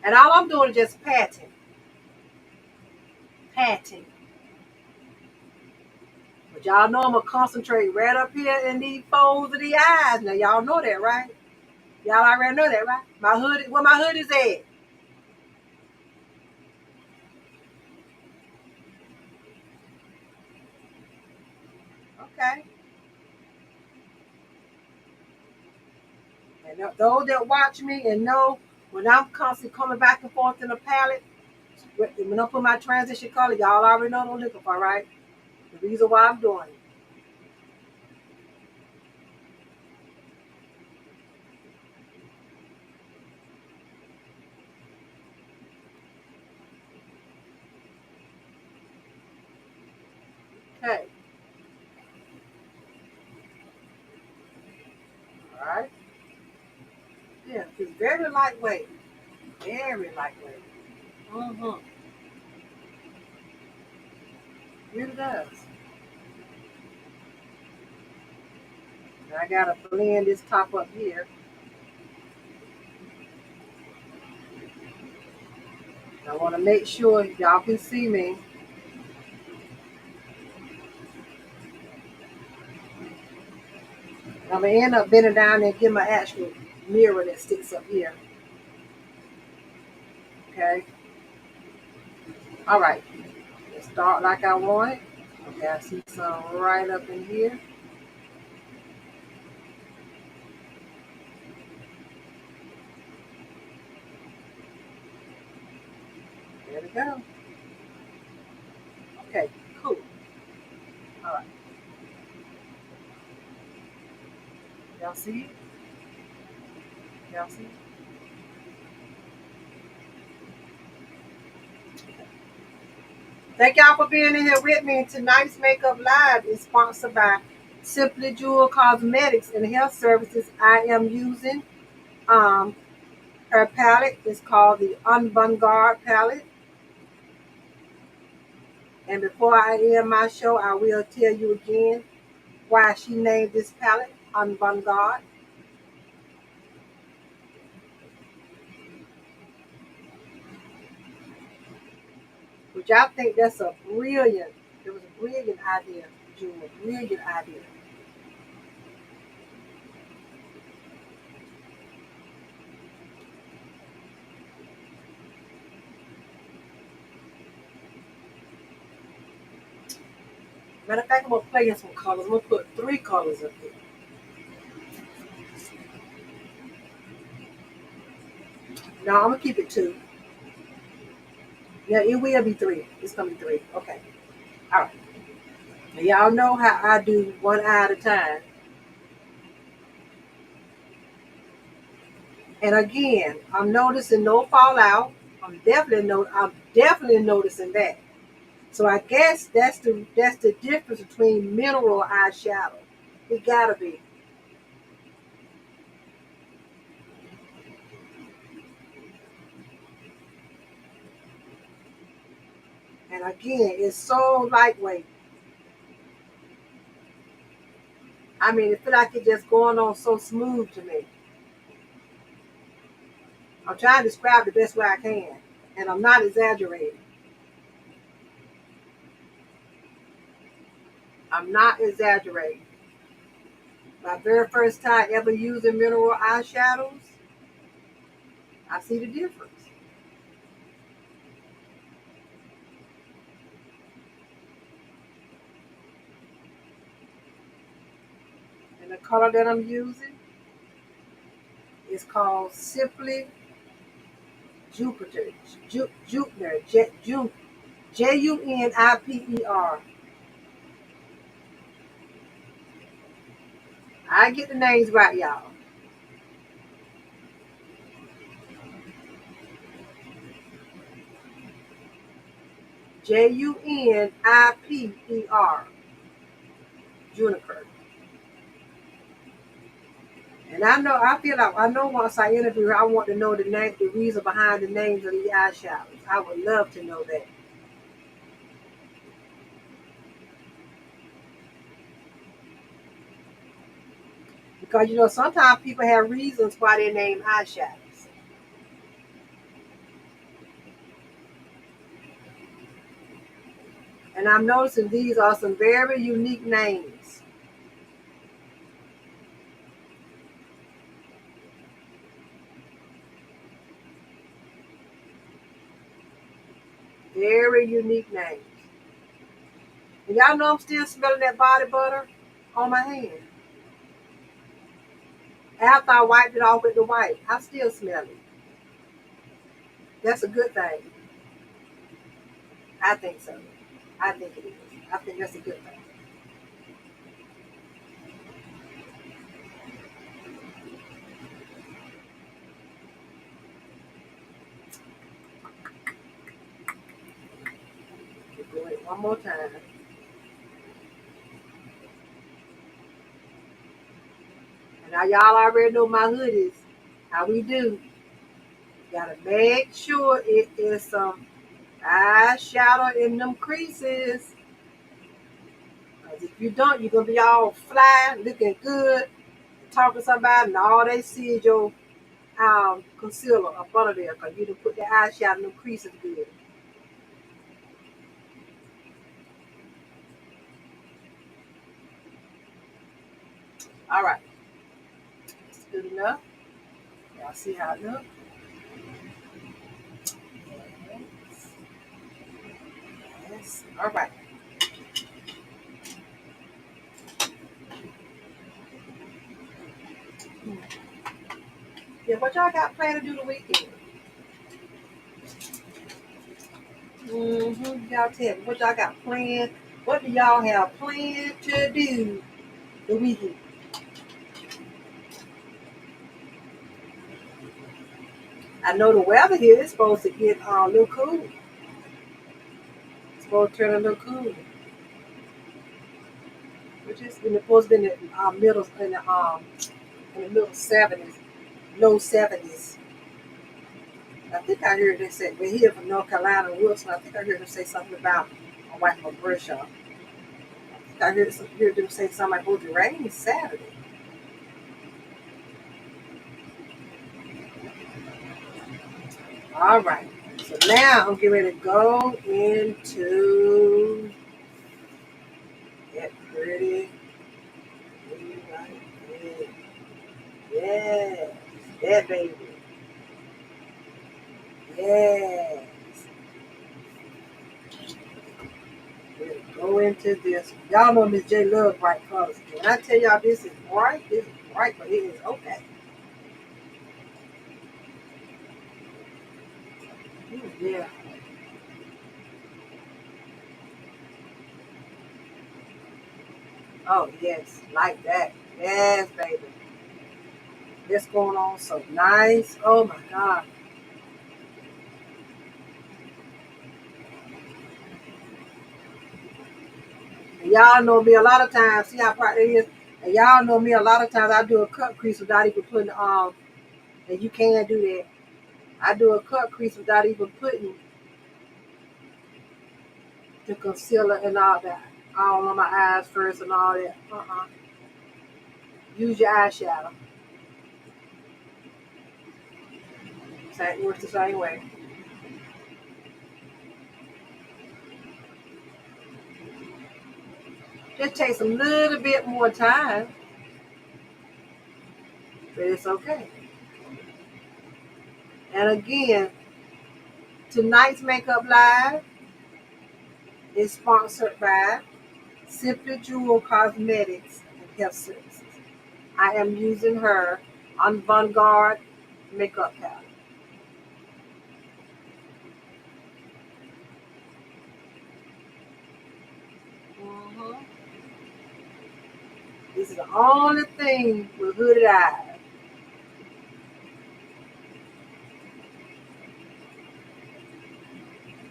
and all I'm doing is just patting. But y'all know I'm gonna concentrate right up here in these folds of the eyes. Now y'all know that, right? Y'all already know that, right? My hood, where my hood is at. Okay. And those that watch me and know when I'm constantly coming back and forth in the palette, when I put my transition color, y'all already know what I'm looking for, right? The reason why I'm doing it. Okay. All right. Yeah, it's very lightweight. Very lightweight. Mm-hmm. Really does. And I gotta blend this top up here. I want to make sure y'all can see me. I'm gonna end up bending down and get my actual mirror that sticks up here. Okay. All right. Let's start like I want it. Okay, I see some right up in here. There we go. Okay, cool. All right. Y'all see it? Y'all see it? Thank y'all for being in here with me. Tonight's Makeup Live is sponsored by Simply Jewel Cosmetics and Health Services. I am using um, her palette. It's called the Unbungard palette. And before I end my show, I will tell you again why she named this palette Unbungard. Which I think that's a brilliant, it was a brilliant idea, Jewel. Brilliant idea. Matter of fact, I'm gonna play in some colors. I'm gonna put 3 colors up here. No, I'm gonna keep it 2. Yeah, it will be 3. It's gonna be 3. Okay. All right. Now, y'all know how I do one eye at a time. And again, I'm noticing no fallout. I'm definitely noticing that. So I guess that's the difference between mineral eyeshadow. It gotta be. And again, it's so lightweight. I mean, it feel like it's just going on so smooth to me. I'm trying to describe the best way I can, and I'm not exaggerating. I'm not exaggerating. My very first time ever using mineral eyeshadows, I see the difference. And the color that I'm using is called Simply Jupiter. Jupiter. Juniper. I get the names right, y'all. Juniper. Juniper. And I feel like I know once I interview her, I want to know the name, the reason behind the names of the eyeshadows. I would love to know that. Because sometimes people have reasons why they name eyeshadows. And I'm noticing these are some very unique names. Very unique names. And y'all know I'm still smelling that body butter on my hand. After I wiped it off with the wipe, I still smell it. That's a good thing. I think so. I think it is. I think that's a good thing. Do it one more time. Now y'all already know my hoodies. How we do. Gotta make sure it is some eyeshadow in them creases. Cause if you don't, you're gonna be all fly, looking good, talking to somebody, and all they see is your concealer up under there. Cause you done put the eyeshadow in them creases good. All right, it's good enough. Y'all see how it looks? Yes. Yes. All right. Yeah, what y'all got planned to do the weekend? Y'all tell me what y'all got planned. What do y'all have planned to do the weekend? I know the weather here is supposed to get a little cool. It's supposed to turn a little cool. Which is supposed to be in the middle 70s, low 70s. I think I heard they say we're here from North Carolina, Wilson. I think I heard them say something about my wife a brush up. Heard them say something like, "Oh, the rain is Saturday." All right. So now I'm getting ready to go into that pretty, pretty right there. Yes, that baby. Yes. We'll go into this. Y'all know Miss J love bright colors. When I tell y'all this is bright, but it is okay. Yeah. Oh yes, like that. Yes, baby. This going on so nice. Oh my God. And y'all know me a lot of times. See how bright it is. And y'all know me a lot of times. I do a cut crease without even putting and you can't do that. I do a cut crease without even putting the concealer and all that. All on my eyes first and all that. Use your eyeshadow. Same works the same way. Just takes a little bit more time, but it's okay. And again, tonight's makeup live is sponsored by Simply Jewel Cosmetics and Health Services. I am using her on Vanguard makeup palette. Mhm. This is the only thing with hooded eyes.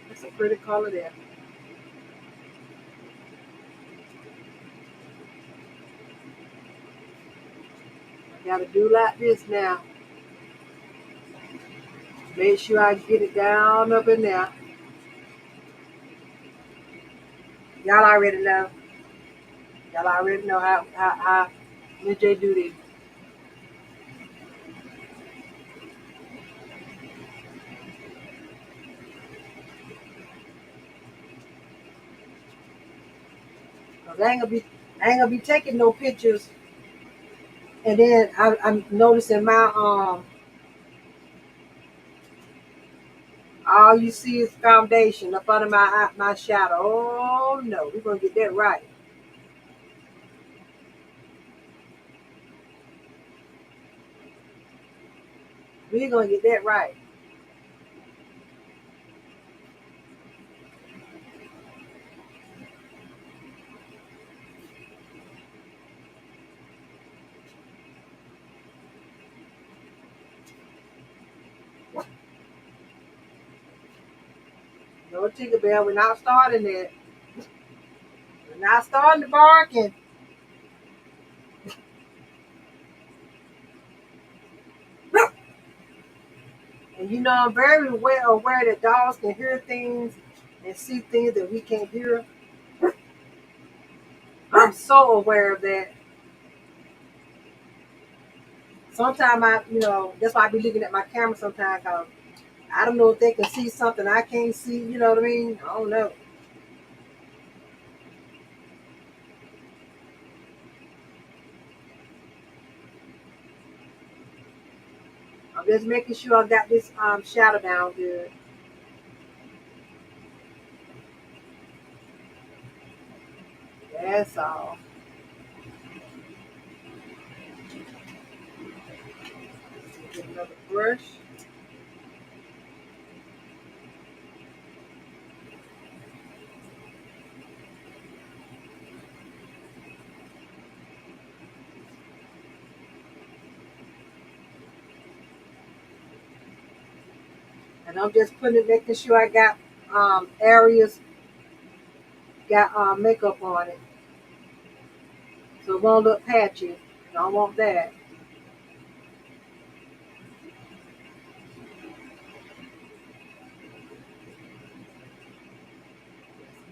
It's a pretty color there. I gotta do like this now. Make sure I get it down up in there. Y'all already know. Y'all already know how Miss J do this. Cause I ain't gonna be taking no pictures. And then I'm noticing my all you see is foundation up under my shadow. Oh no, we're gonna get that right. We're gonna get that right. No Tinkerbell, we're not starting that. We're not starting the barking. And you know, I'm very well aware that dogs can hear things and see things that we can't hear. I'm so aware of that. Sometimes that's why I be looking at my camera sometimes. 'Cause I don't know if they can see something I can't see. You know what I mean? I don't know. I'm just making sure I got this shadow down good. That's all. Get another brush. And I'm just putting it, making sure I got areas got makeup on it, so it won't look patchy. Don't want that.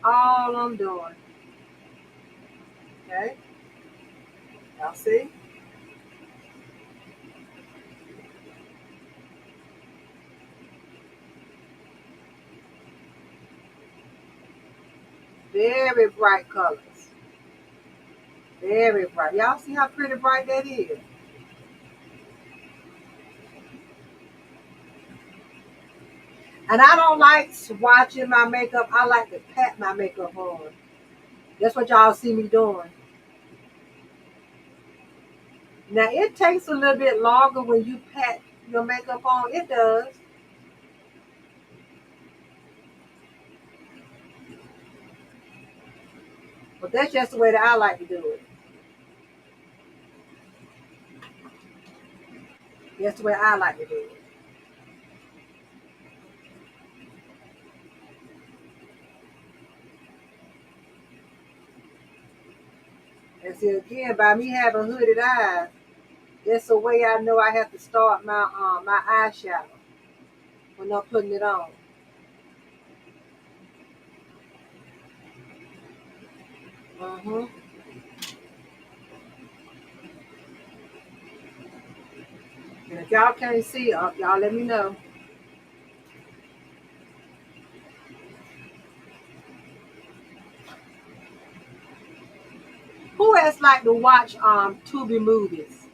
All I'm doing. Okay, y'all see? Very bright colors. Very bright. Y'all see how pretty bright that is? And I don't like swatching my makeup. I like to pat my makeup on. That's what y'all see me doing. Now it takes a little bit longer when you pat your makeup on. It does. But that's just the way that I like to do it. That's the way I like to do it. And see again, by me having hooded eyes, that's the way I know I have to start my eyeshadow when I'm putting it on. Mm-hmm. And if y'all can't see, y'all let me know. Who else like to watch Tubi movies?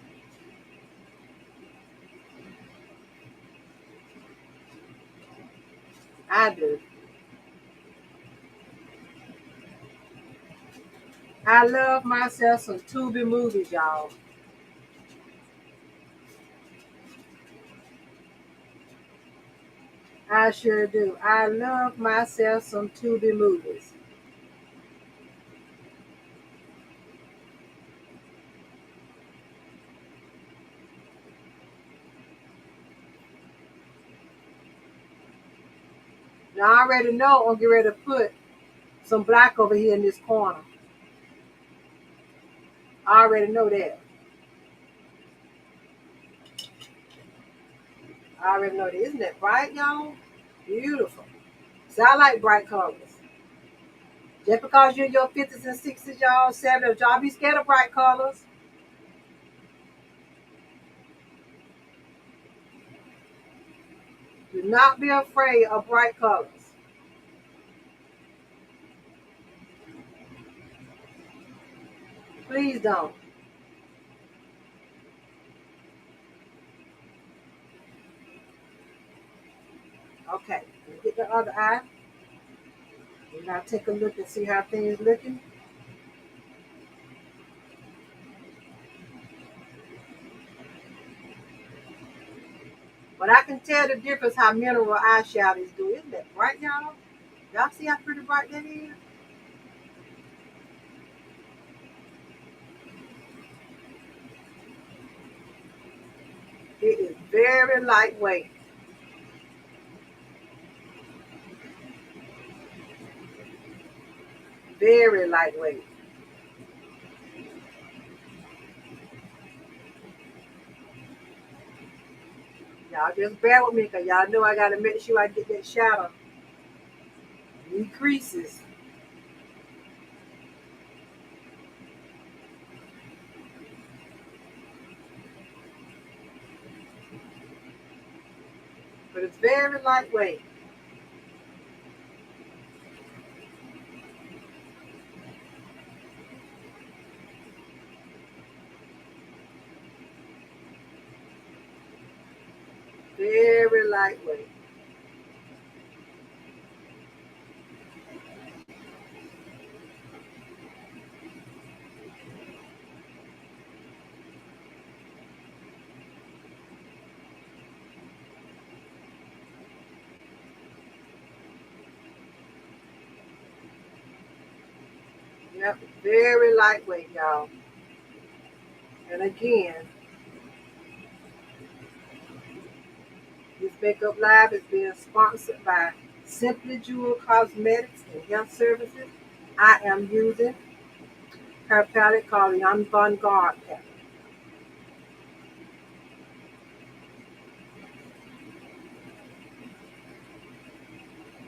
I do. I love myself some Tubi movies, y'all. I sure do. I love myself some Tubi movies. Now I already know I'm getting ready to put some black over here in this corner. I already know that. I already know that. Isn't that bright, y'all? Beautiful. So I like bright colors. Just because you're in your 50s and 60s, y'all, 70s, y'all be scared of bright colors. Do not be afraid of bright colors. Please don't. Okay, get the other eye. And now take a look and see how things looking. But I can tell the difference how mineral eyeshadows do. Isn't that bright, y'all? Y'all see how pretty bright that is? It is very lightweight. Very lightweight. Y'all just bear with me because y'all know I got to make sure I get that shadow. Need creases. But it's very lightweight. Very lightweight. Yep, very lightweight, y'all. And again, this Makeup Live is being sponsored by Simply Jewel Cosmetics and Health Services. I am using her palette called the Avant Garde palette.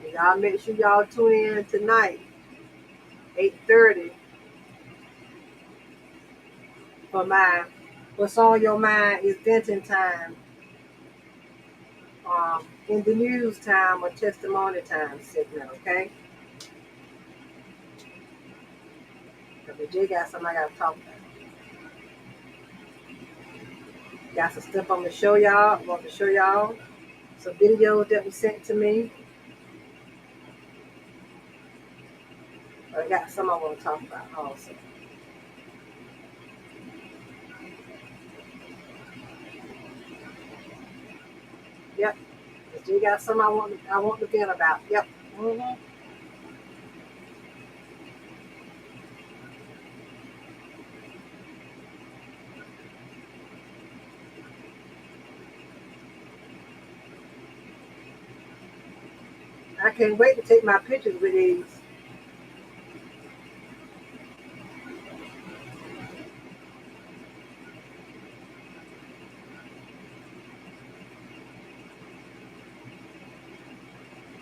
And y'all make sure y'all tune in tonight, 8:30, for my What's on Your Mind is Denton Time, in the news time or testimony time segment, okay? Because Jay got something I got to talk about. Got some stuff I'm going to show y'all. I want to show y'all some videos that was sent to me. But I got some I want to talk about also. Yep. Jay got some I want to vent about. Yep. Mm-hmm. I can't wait to take my pictures with these.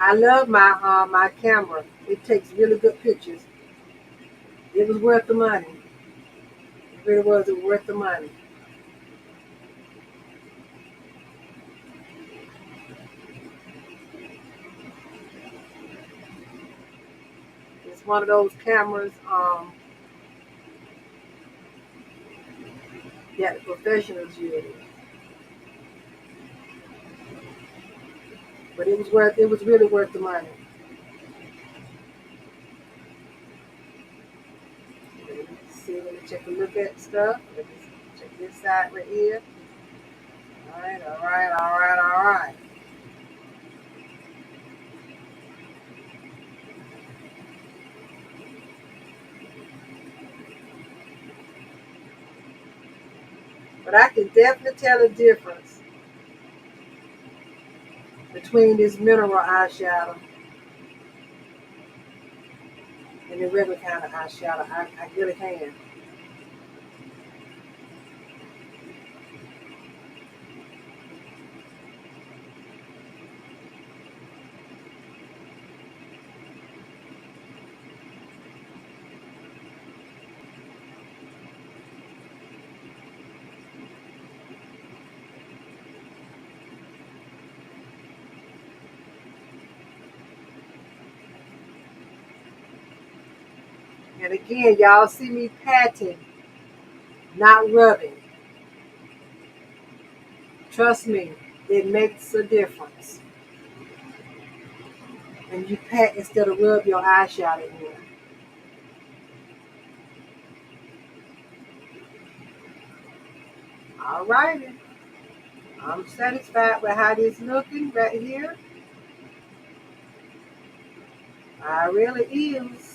I love my camera. It takes really good pictures. It was worth the money. It really was worth the money. It's one of those cameras that the professionals use. But it was really worth the money. Let me see, let me check a look at stuff. Let me check this side right here. All right, all right, all right, all right. But I can definitely tell the difference between this mineral eyeshadow and the regular kind of eyeshadow. I really can. And again, y'all see me patting, not rubbing. Trust me, it makes a difference. And you pat instead of rub your eyeshadow in. All righty. I'm satisfied with how this looking right here. I really is.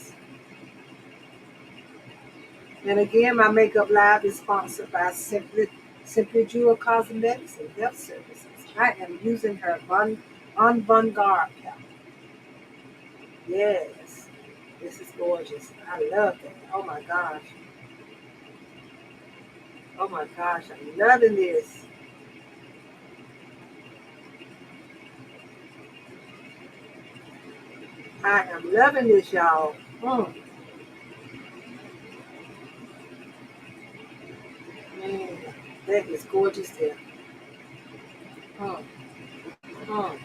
And again, my makeup live is sponsored by Simply Jewel Cosmetics and Health Services. I am using her on Bon Garde palette. Yes, this is gorgeous. I love it. Oh my gosh. Oh my gosh, I'm loving this. I am loving this, y'all. Man, that is gorgeous there. Mm, mm,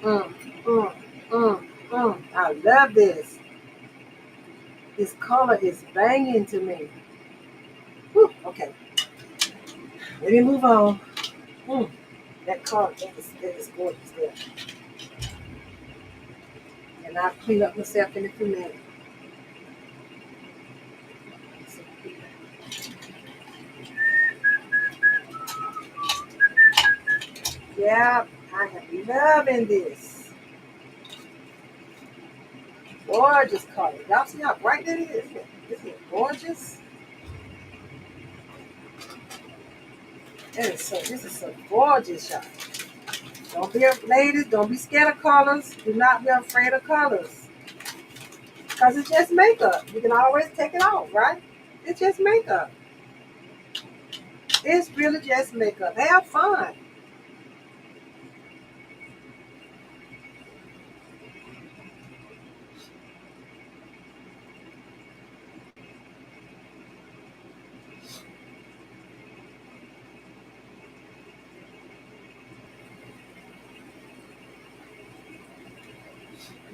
mm, mm, I love this. This color is banging to me. Whew, okay, let me move on. Mm, that color, that is gorgeous there. And I'll clean up myself in a few minutes. Yeah, I am loving this. Gorgeous color. Y'all see how bright that is? Isn't it gorgeous? This is so gorgeous, y'all. Don't be ladies, don't be scared of colors. Do not be afraid of colors. Because it's just makeup. You can always take it off, right? It's just makeup. It's really just makeup. Have fun.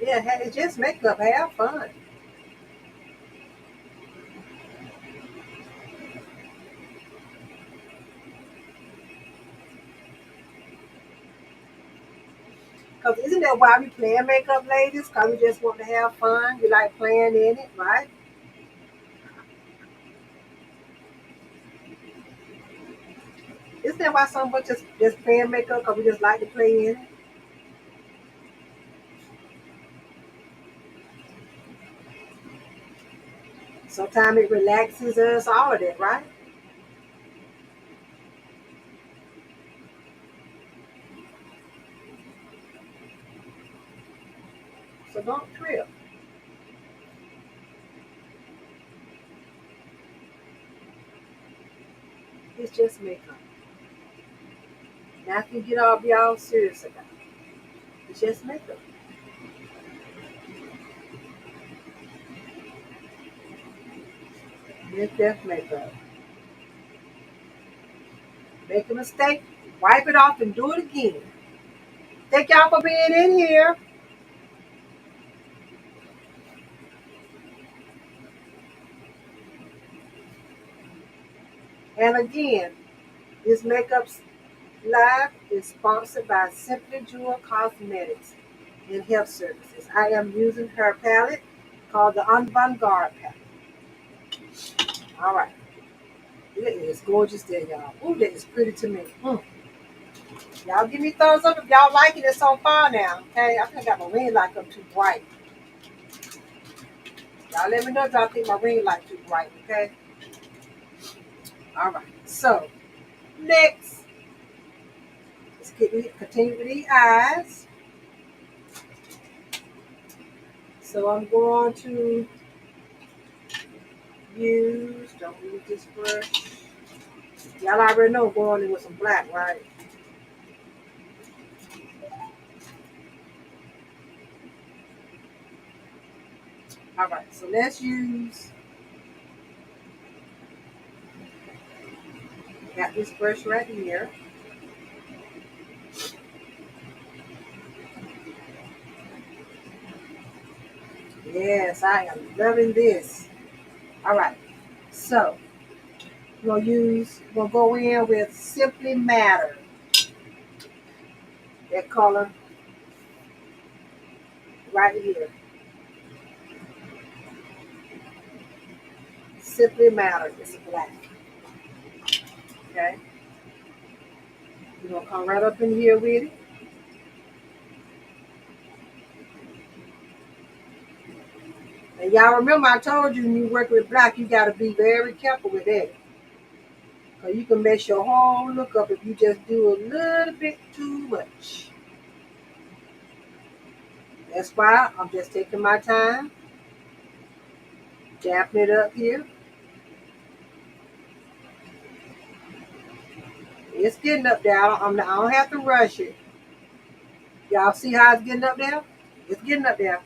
Yeah, it's just makeup. Have fun. Because isn't that why we playing makeup, ladies? Because we just want to have fun. We like playing in it, right? Isn't that why some of us just playing makeup? Because we just like to play in it? Sometimes it relaxes us, all of that, right? So don't trip. It's just makeup. Now you get all be all serious about it. It's just makeup. It's just makeup. Make a mistake, wipe it off and do it again. Thank y'all for being in here. And again, this makeup live is sponsored by Simply Jewel Cosmetics and Health Services. I am using her palette called the Avant-Garde palette. All right. It is gorgeous there, y'all. Ooh, that is pretty to me. Y'all give me thumbs up if y'all liking it so far now. Okay, I think I got my ring light up too bright. Y'all let me know if y'all think my ring light too bright. Okay. All right. So next, continue with the eyes. So I'm going to don't use this brush. Y'all already know I'm going in with some black, right? All right. So let's use. Got this brush right here. Yes, I am loving this. All right. So we'll go in with Simply Matter. That color right here. Simply Matter. It's black. Okay. We're gonna come right up in here with it. And y'all remember I told you when you work with black, you gotta be very careful with that. Cause you can mess your whole look up if you just do a little bit too much. That's why I'm just taking my time, dapping it up here. It's getting up there. I don't have to rush it. Y'all see how it's getting up there? It's getting up there.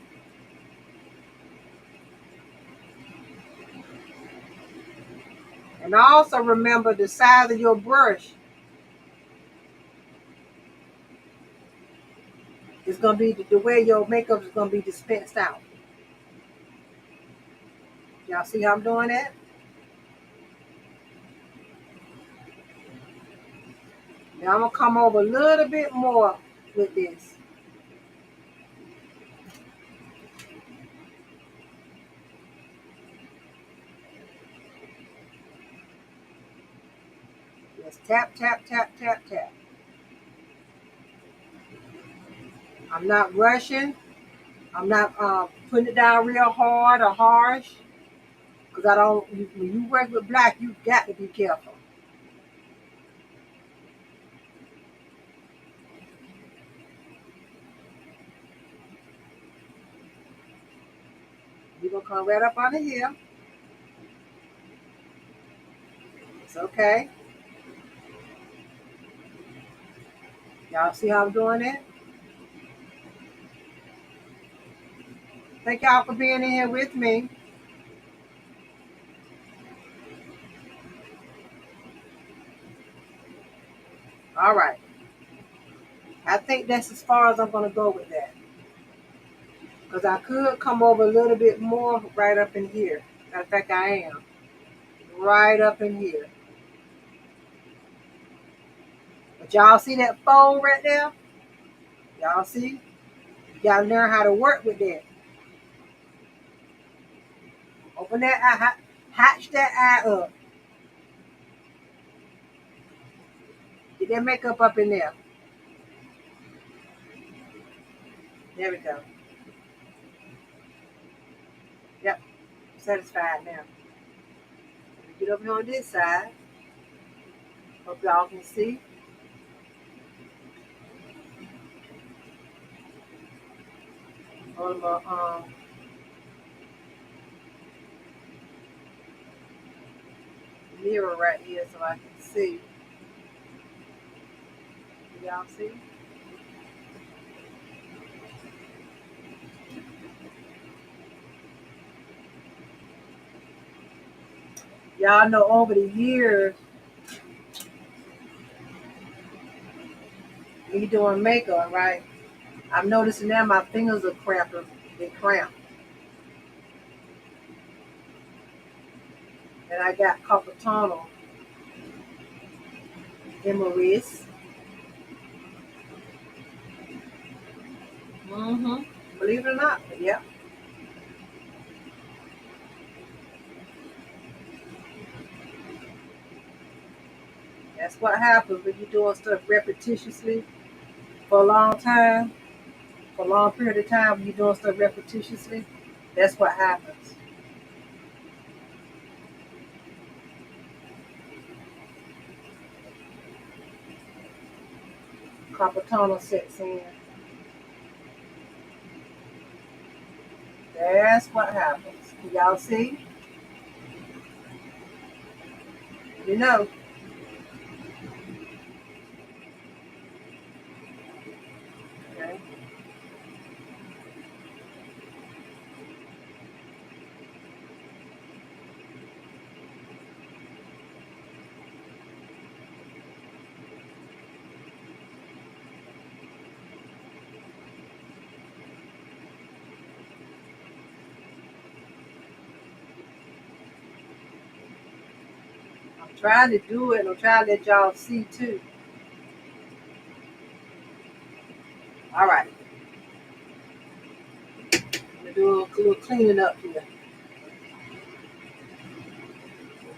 And also remember the size of your brush is going to be the way your makeup is going to be dispensed out. Y'all see how I'm doing that? Now I'm going to come over a little bit more with this. Just tap, tap, tap, tap, tap. I'm not rushing. I'm not putting it down real hard or harsh. Because I don't, when you work with black, you got to be careful. You're going to come right up under here. It's okay. Y'all see how I'm doing it? Thank y'all for being in here with me. All right. I think that's as far as I'm going to go with that. Because I could come over a little bit more right up in here. Matter of fact, I am. Right up in here. But y'all see that fold right there? Y'all see? You got to learn how to work with that. Open that eye. Hatch that eye up. Get that makeup up in there. There we go. Yep. Satisfied now. Get over here on this side. Hope y'all can see. On my mirror right here so I can see. Y'all see? Y'all know over the years, me doing makeup, right? I'm noticing now my fingers are cramped. They cramp. And I got carpal tunnel in my wrist. Mm-hmm. Believe it or not, but yeah. That's what happens when you're doing stuff repetitiously for a long time, for a long period of time, when you're doing stuff repetitiously. That's what happens. Carpal tunnel sets in. That's what happens. Can y'all see? You know. Okay. I'm trying to do it. I'm trying to let y'all see too. All right. I'm gonna do a little cleaning up here.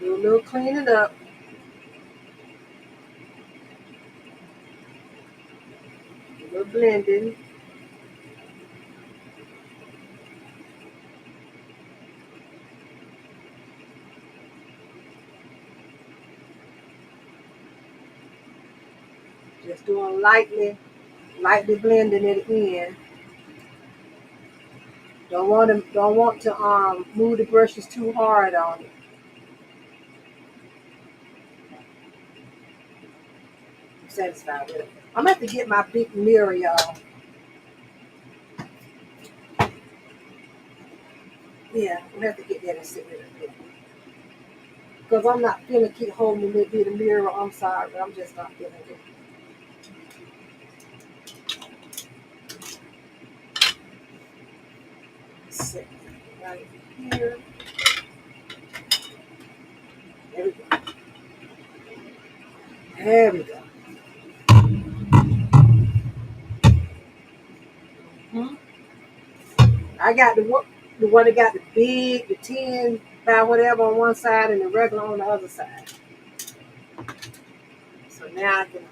Do a little cleaning up. A little blending. Just doing lightly blending it in. Don't want to move the brushes too hard on it. I'm satisfied with it. I'm gonna have to get my big mirror, y'all. Yeah, I'm gonna have to get that and sit with it. Because I'm not feeling keep holding the mirror. I'm sorry, but I'm just not feeling it. Sit right here. There we go. There we go. Hmm. I got the one that got the big, the 10 by whatever on one side and the regular on the other side. So now I can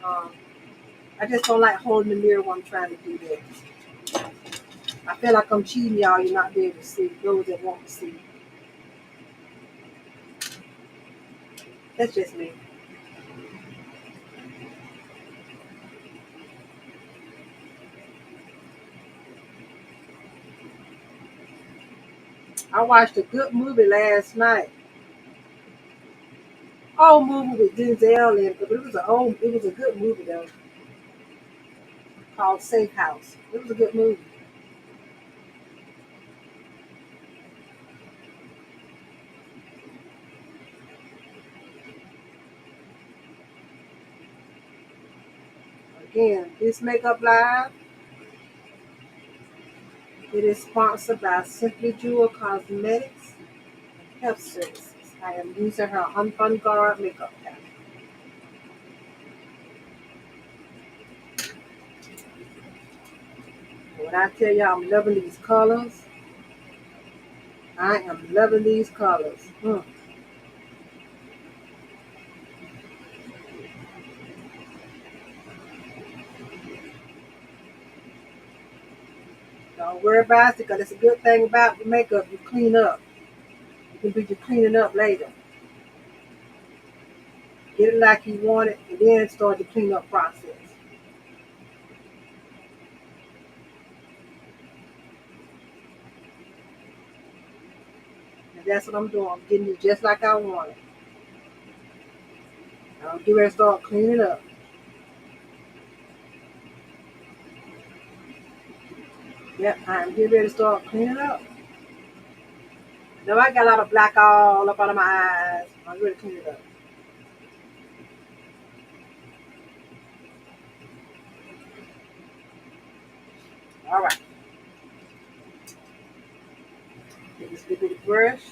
I just don't like holding the mirror when I'm trying to do that. I feel like I'm cheating y'all. You're not be able to see those that want to see. That's just me. I watched a good movie last night. Old movie with Denzel in it, but it was a good movie though, called Safe House. It was a good movie. Again, this Makeup Live, it is sponsored by Simply Jewel Cosmetics and Health Services. I am using her On Guard makeup palette. When I tell y'all I'm loving these colors, I am loving these colors. Don't worry about it because it's a good thing about the makeup. You clean up. You can do your cleaning up later. Get it like you want it, and then start the cleanup process. And that's what I'm doing. I'm getting it just like I want it. I'll do it and start cleaning up. Yep, I'm getting ready to start cleaning up. Now I got a lot of black all up under my eyes. I'm ready to clean it up. All right. Take this big bitty brush.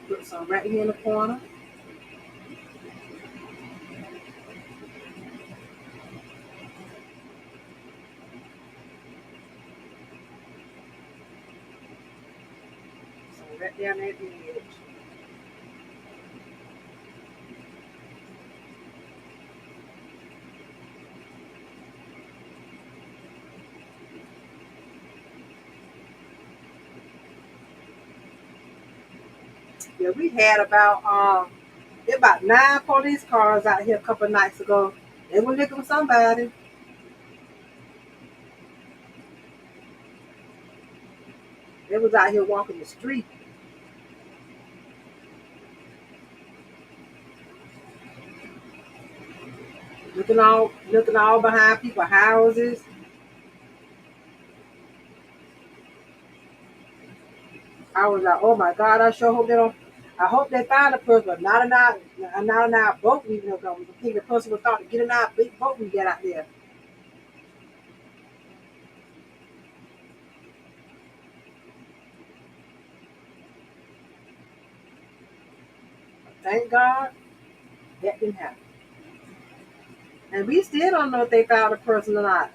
Put some right here in the corner. Some right down there at the edge. Yeah, we had about 9 police cars out here a couple of nights ago. They were looking for somebody. They was out here walking the street, looking all behind people's houses. I was like, oh my God, I sure hope they don't. I hope they find a person, but not in our boat we know. I think the person was thought to get in our big boat we get out there. Thank God that didn't happen. And we still don't know if they found a person or not.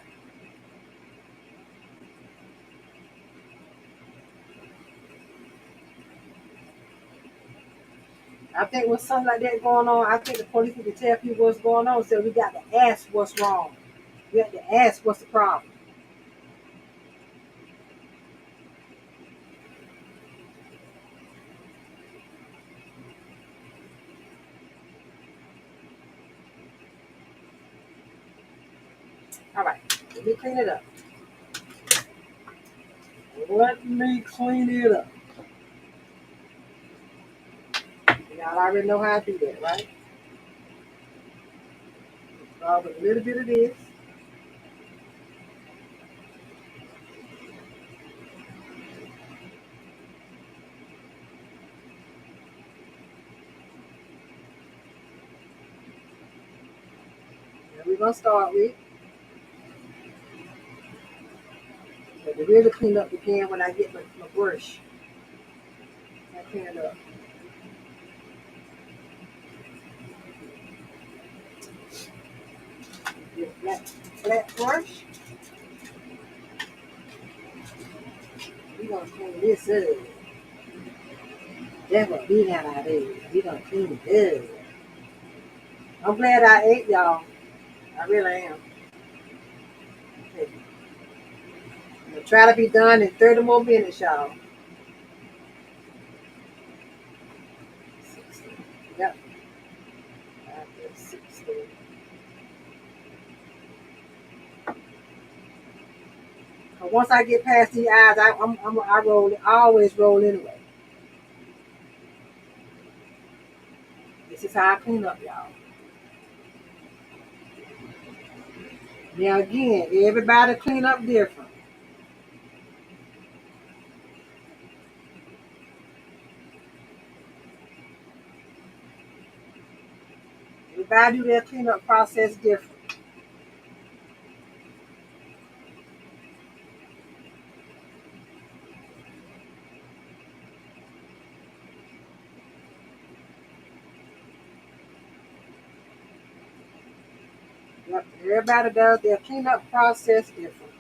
I think with something like that going on, I think the police need to tell people what's going on. So we got to ask what's wrong. We have to ask what's the problem. All right, let me clean it up. Let me clean it up. Y'all already know how I do that, right? Start with a little bit of this. we're gonna start with. But to really clean up again when I get my brush. I clean it up. Get a flat brush. We're gonna clean this up. That's what we got out there. We're gonna clean it up. I'm glad I ate, y'all. I really am. Okay. I'm gonna try to be done in 30 more minutes, y'all. 60. Yep. After 60. But once I get past the eyes, I roll. I always roll anyway. This is how I clean up, y'all. Now again, everybody clean up different. Everybody do their cleanup process different. Yep, everybody does their cleanup process different.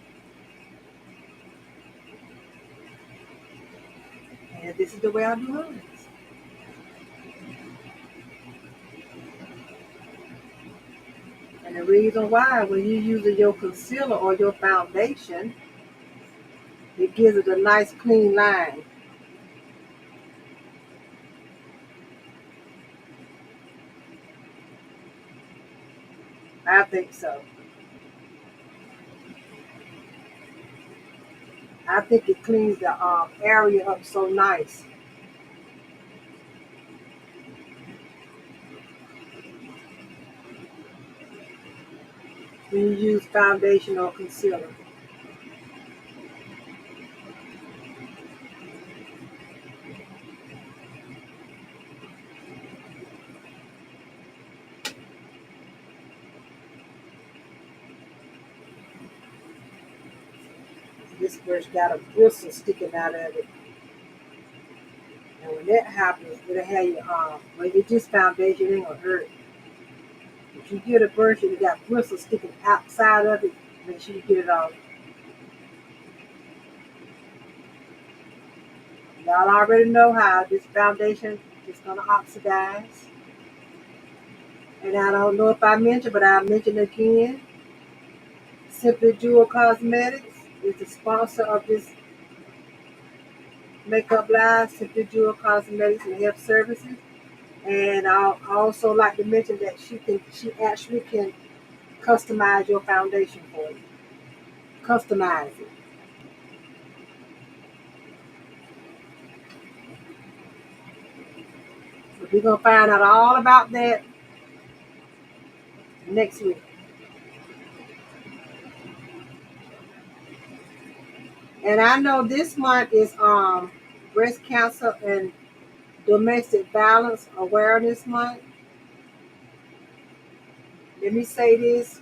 And this is the way I do mine. And the reason why, when you're using your concealer or your foundation, it gives it a nice clean line. I think so. I think it cleans the area up so nice. When you use foundation or concealer. This brush got a bristle sticking out of it. And when that happens, it'll have you, when you just foundation, it ain't gonna hurt. If you get a brush and you got bristles sticking outside of it, make sure you get it off. Y'all already know how this foundation is gonna oxidize. And I don't know if I mentioned, but I'll mention again. Simply Jewel Cosmetics is the sponsor of this makeup live. Simply Jewel Cosmetics and Health Services. And I also like to mention that she actually can customize your foundation for you. Customize it. So we're gonna find out all about that next week. And I know this month is breast cancer and domestic violence awareness month. Let me say this.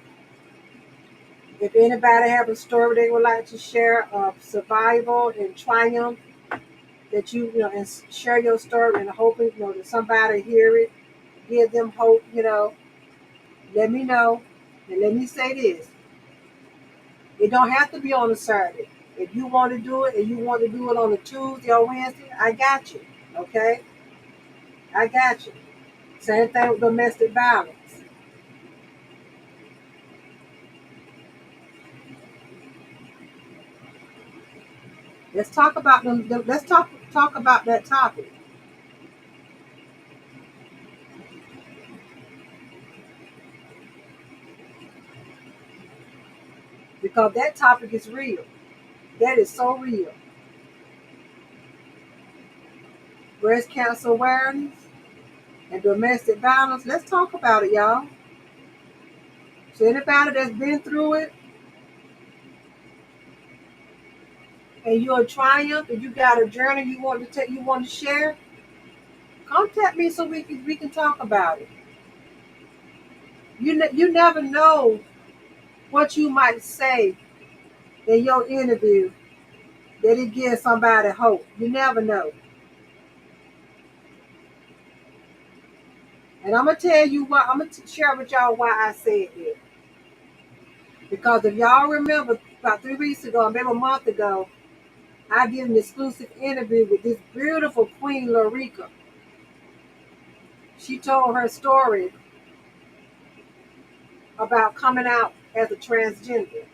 If anybody have a story they would like to share of survival and triumph, that you know, and share your story and hoping, that somebody hear it, give them hope, let me know. And let me say this. It don't have to be on a Saturday. If you want to do it and you want to do it on a Tuesday or Wednesday, I got you. Okay? I got you. Same thing with domestic violence. Let's talk about them. Let's talk about that topic, because that topic is real. That is so real. Breast cancer awareness and domestic violence. Let's talk about it, y'all. So anybody that's been through it and you're a triumph and you got a journey you want to take, you want to share, contact me so we can talk about it. You never know what you might say in your interview that it gives somebody hope. You never know. And I'm gonna tell you why. I'm gonna share with y'all why I said this. Because if y'all remember, about 3 weeks ago, maybe a month ago, I did an exclusive interview with this beautiful Queen Lorica. She told her story about coming out as a transgender.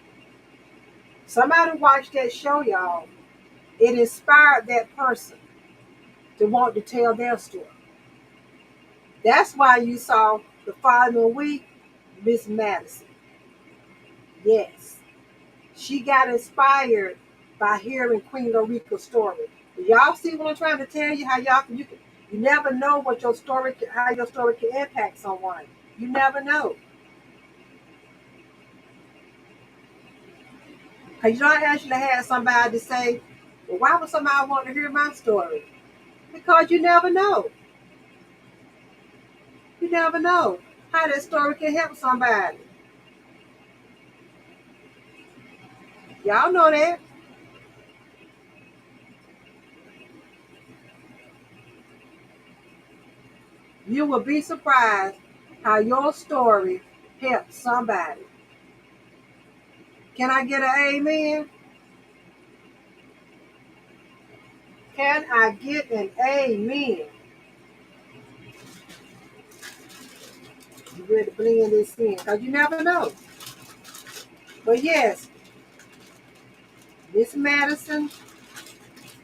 Somebody watched that show, y'all. It inspired that person to want to tell their story. That's why you saw the following week, Miss Madison. Yes, she got inspired by hearing Queen Lorica's story. Y'all see what I'm trying to tell you? How you never know what your story, how your story can impact someone. You never know. Because you don't actually have somebody to say, well, why would somebody want to hear my story? Because you never know. You never know how that story can help somebody. Y'all know that. You will be surprised how your story helps somebody. Can I get an amen? Can I get an amen? You ready to blend this in? Because you never know. But yes, Miss Madison,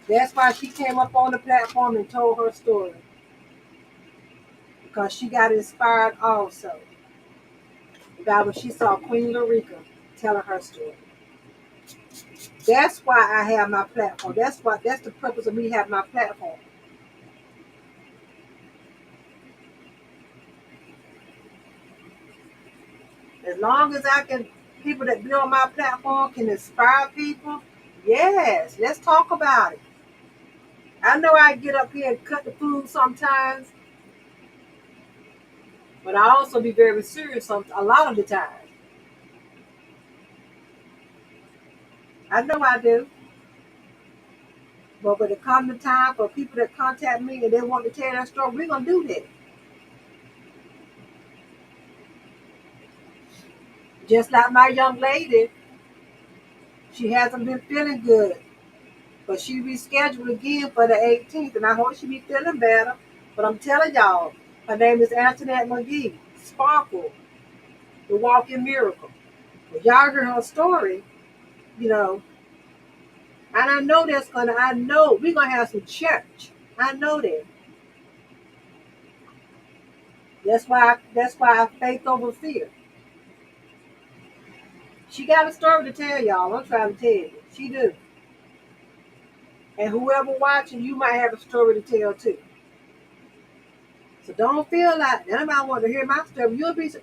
that's why she came up on the platform and told her story. Because she got inspired also by when she saw Queen Lorica telling her story. That's why I have my platform. That's the purpose of me having my platform. As long as I can, people that be on my platform can inspire people, yes, let's talk about it. I know I get up here and cut the food sometimes, but I also be very serious a lot of the time. I know I do. But when it comes to time for people that contact me and they want to tell their story, we're gonna do that. Just like my young lady, she hasn't been feeling good, but she rescheduled again for the 18th, and I hope she be feeling better. But I'm telling y'all, her name is Antoinette McGee, Sparkle, the Walking Miracle. If y'all hear her story, you know, and I know we're gonna have some church. I know that. That's why I faith over fear. She got a story to tell y'all. I'm trying to tell you. She do. And whoever watching, you might have a story to tell too. So don't feel like anybody want to hear my story.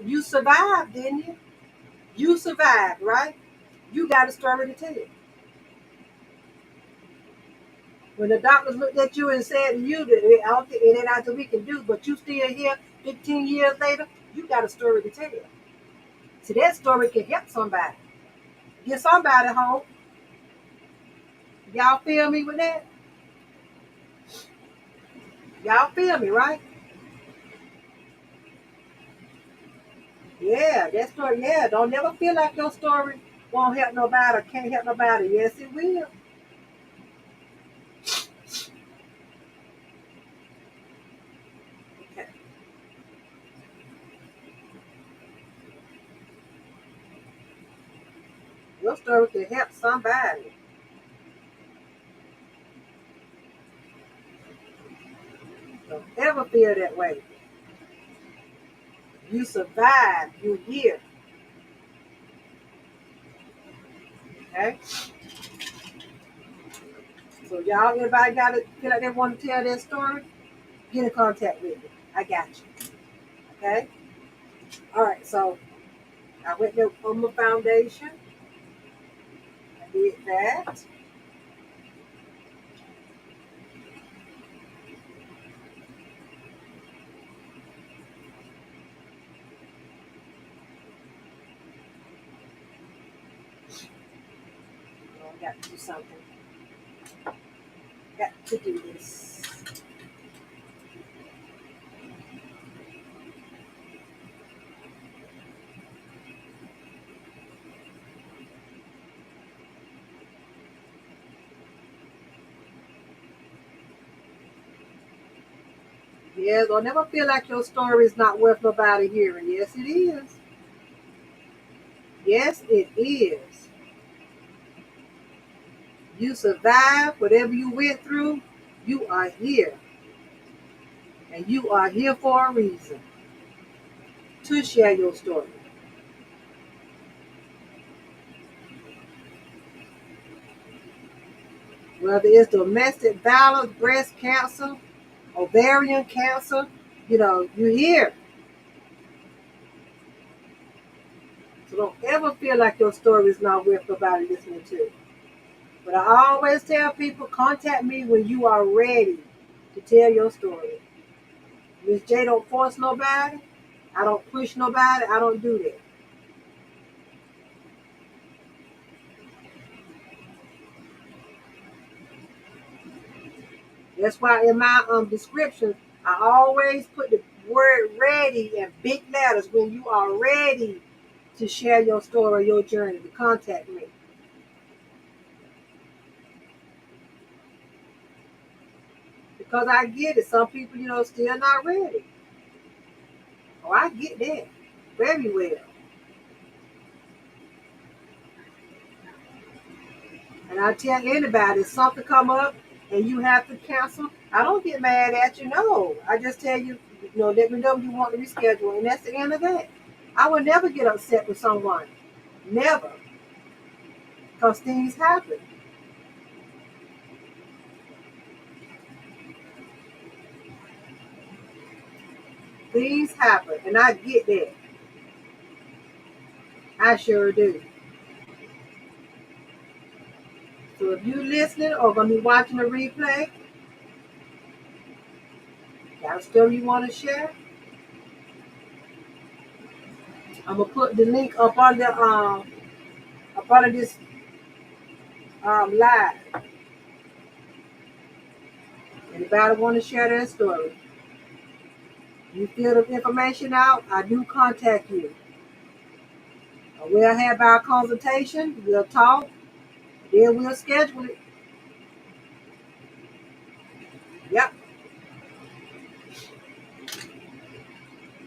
You survived, didn't you? You survived, right? You got a story to tell. When the doctors looked at you and said to you that I don't think it ain't nothing we can do, but you still here 15 years later, you got a story to tell. So that story can help somebody. Get somebody hope. Y'all feel me with that? Y'all feel me, right? Yeah, that story, yeah. Don't never feel like your story won't help nobody or can't help nobody. Yes, it will. Okay. Your story can help somebody. Don't ever feel that way. You survived. You here. Okay? So y'all, everybody got to feel like they want to tell their story, get in contact with me. I got you. Okay? All right, so I went there on my foundation. I did that. got to do something. Got to do this. Yes, don't never feel like your story is not worth nobody hearing. Yes, it is. Yes, it is. You survived whatever you went through. You are here. And you are here for a reason to share your story. Whether it's domestic violence, breast cancer, ovarian cancer, you're here. So don't ever feel like your story is not worth nobody listening to. But I always tell people, contact me when you are ready to tell your story. Miss J don't force nobody. I don't push nobody. I don't do that. That's why in my description, I always put the word ready in big letters when you are ready to share your story or your journey, to contact me. Because I get it. Some people, still not ready. Oh, I get that very well. And I tell anybody, if something come up and you have to cancel, I don't get mad at you. No, I just tell you, let me know you want to reschedule, and that's the end of that. I would never get upset with someone, never, because things happen. Things happen, and I get that. I sure do. So if you listening or gonna be watching the replay, got a story you want to share, I'm gonna put the link up under this live. Anybody want to share their story? You fill the information out, I do contact you. We'll have our consultation, we'll talk, then we'll schedule it. Yep.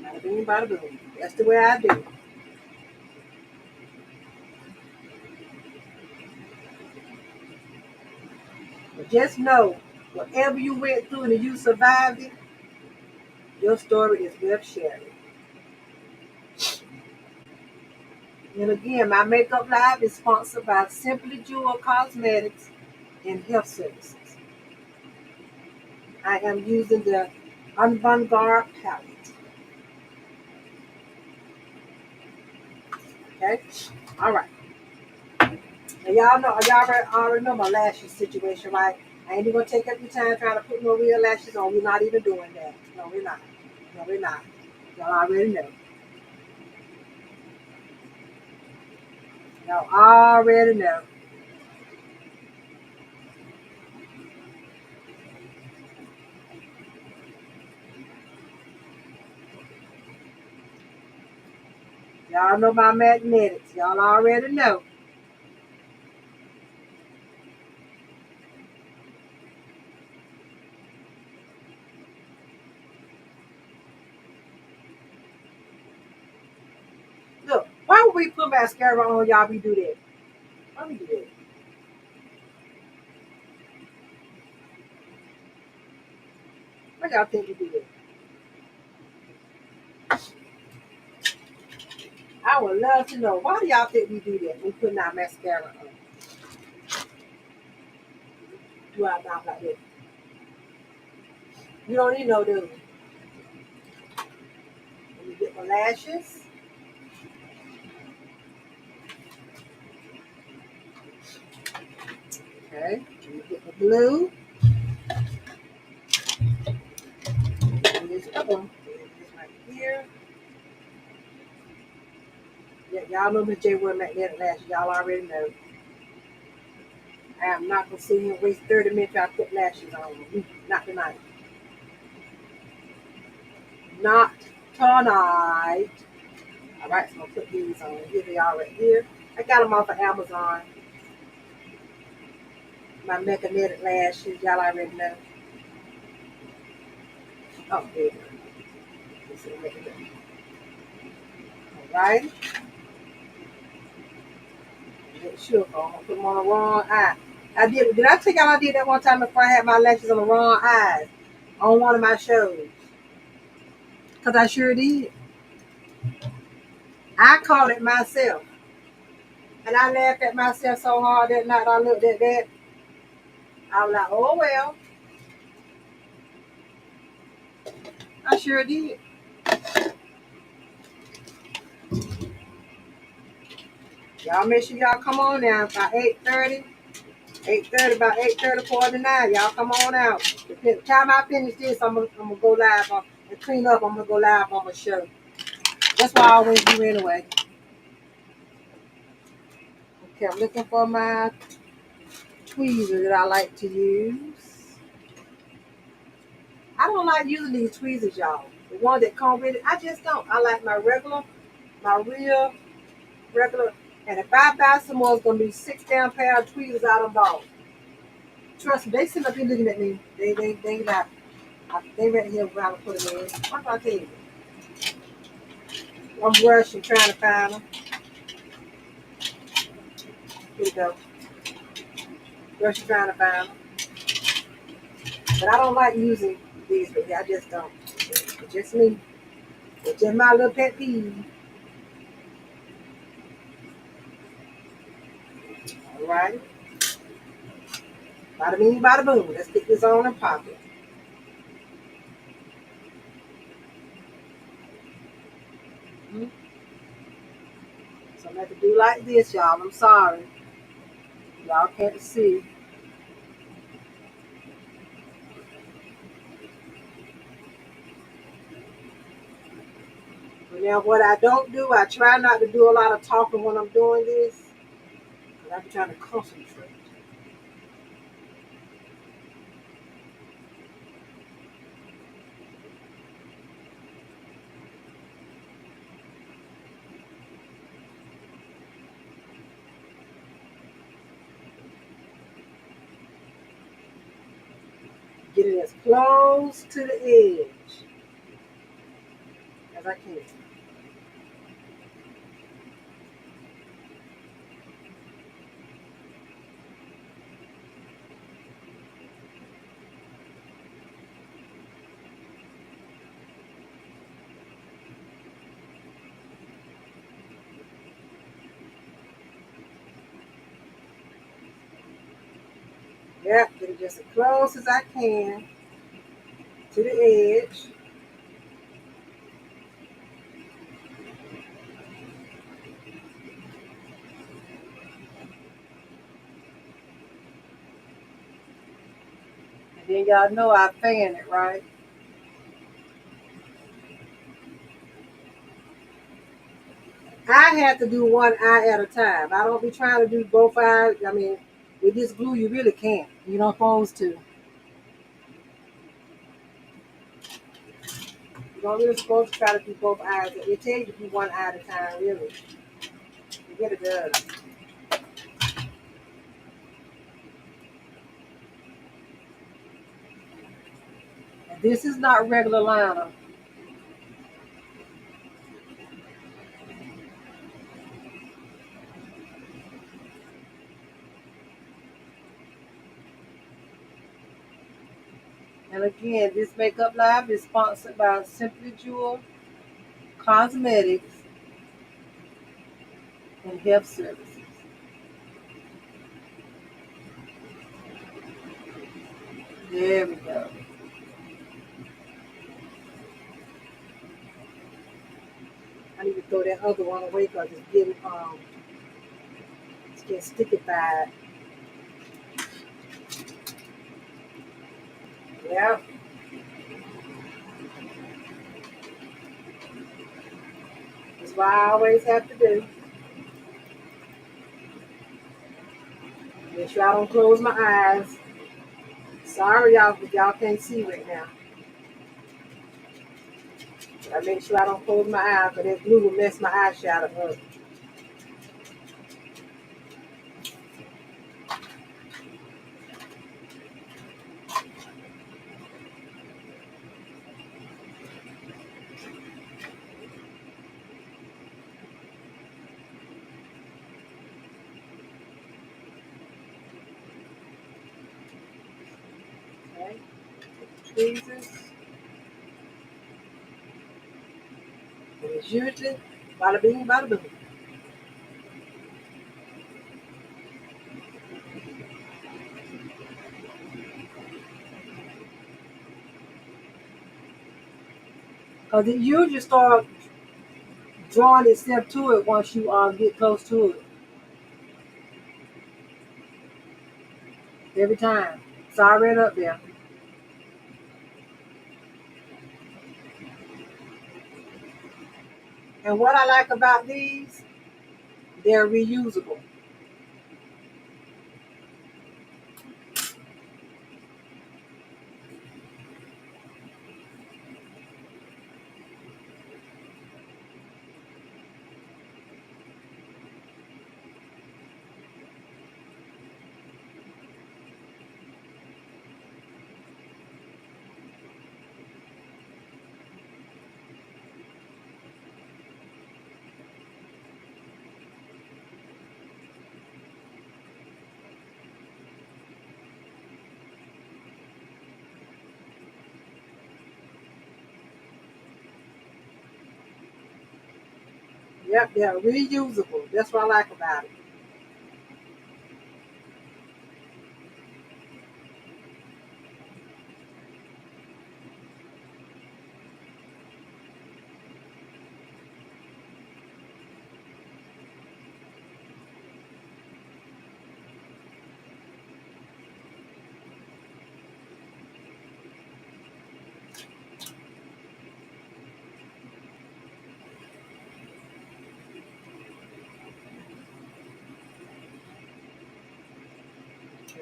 Bada bing, bada boom. That's the way I do it. But just know, whatever you went through and you survived it, your story is worth sharing. And again, my makeup live is sponsored by Simply Jewel Cosmetics and Health Services. I am using the Avant-Garde palette. Okay? All right. And y'all already know my lashes situation, right? I ain't even gonna take up your time trying to put no real lashes on. We're not even doing that. No, we're not. No, we're not. Y'all already know. Y'all already know. Y'all know my magnetics. Y'all already know. Look, why would we put mascara on? Y'all be do that? Why we do that? Why y'all think we do that? I would love to know. Why do y'all think we do that? We put our mascara on. Do our mouth like that. You don't need no do. Let me get my lashes. Okay. Let me get the blue. And this other one. This right here. Yeah, y'all know Miss J wear magnetic lashes. Y'all already know. I am not gonna sit here and waste 30 minutes trying to put lashes on. Not tonight. Not tonight. All right, so I'm gonna put these on. Here they are right here. I got them off of Amazon. My magnetic lashes, y'all already know. Oh, there. This is magnetic. All right. Make sure I'm gonna put them on the wrong eye. I did. Did I tell y'all I did that one time before I had my lashes on the wrong eyes on one of my shows? Cause I sure did. I caught it myself, and I laughed at myself so hard that night. I looked at that. I was like, "Oh well, I sure did." Y'all make sure y'all come on now by 8:30. 8:30, about 8:30, 49. Y'all come on out. The time I finish this, I'm gonna go live on and clean up. I'm gonna go live on the show. That's what I always do anyway. Okay, I'm looking for my tweezers that I like to use. I don't like using these tweezers, y'all. The one that come with it, I just don't. I like my real regular. And if I buy some more, it's gonna be 6 damn pair of tweezers out of ball. Trust me, they sitting up here looking at me. They not. They ready here where I put them in. What can I tell you? I'm rushing trying to find them. Here we go. Rushing trying to find them. But I don't like using these, but I just don't. It's just me. It's just my little pet peeve. All right. Bada bing, bada boom. Let's get this on and pop it. Mm-hmm. So I'm going to have to do like this, y'all. I'm sorry. Y'all can't see. But now, what I don't do, I try not to do a lot of talking when I'm doing this. Because I'm trying to concentrate. Get it as close to the edge as I can. Yep, get it just as close as I can to the edge. And then y'all know I fan it, right? I have to do one eye at a time. I don't be trying to do both eyes. I mean, with this glue, you really can't. You're not supposed to. You're not really supposed to try to do both eyes. It tells you to do one eye at a time, really. You get it done. And this is not regular liner. And again, this makeup live is sponsored by Simply Jewel Cosmetics and Health Services. There we go. I need to throw that other one away because it's getting stickified. Yeah, that's what I always have to do. Make sure I don't close my eyes. Sorry, y'all, if y'all can't see right now. But I make sure I don't close my eyes, but that glue will mess my eye shadow up. Okay, tweezers. And it's usually bada bing, bada boom. Because it usually start drawing itself to it once you get close to it. Every time. It's already up there. And what I like about these, they're reusable. Yep, they're reusable. That's what I like about it.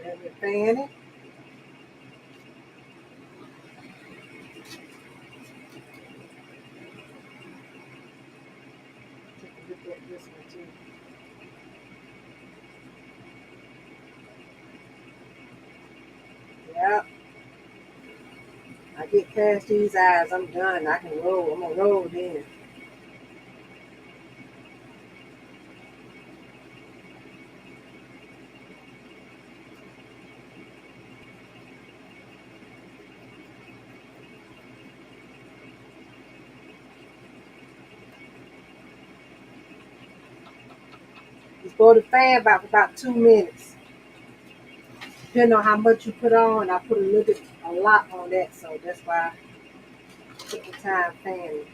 And we fan it. Take a look at this one too. Yep. I get past these eyes, I'm done. I can roll. I'm gonna roll then. Just go to fan about 2 minutes. Depending on how much you put on, I put a lot on that, so that's why I took the time fanning.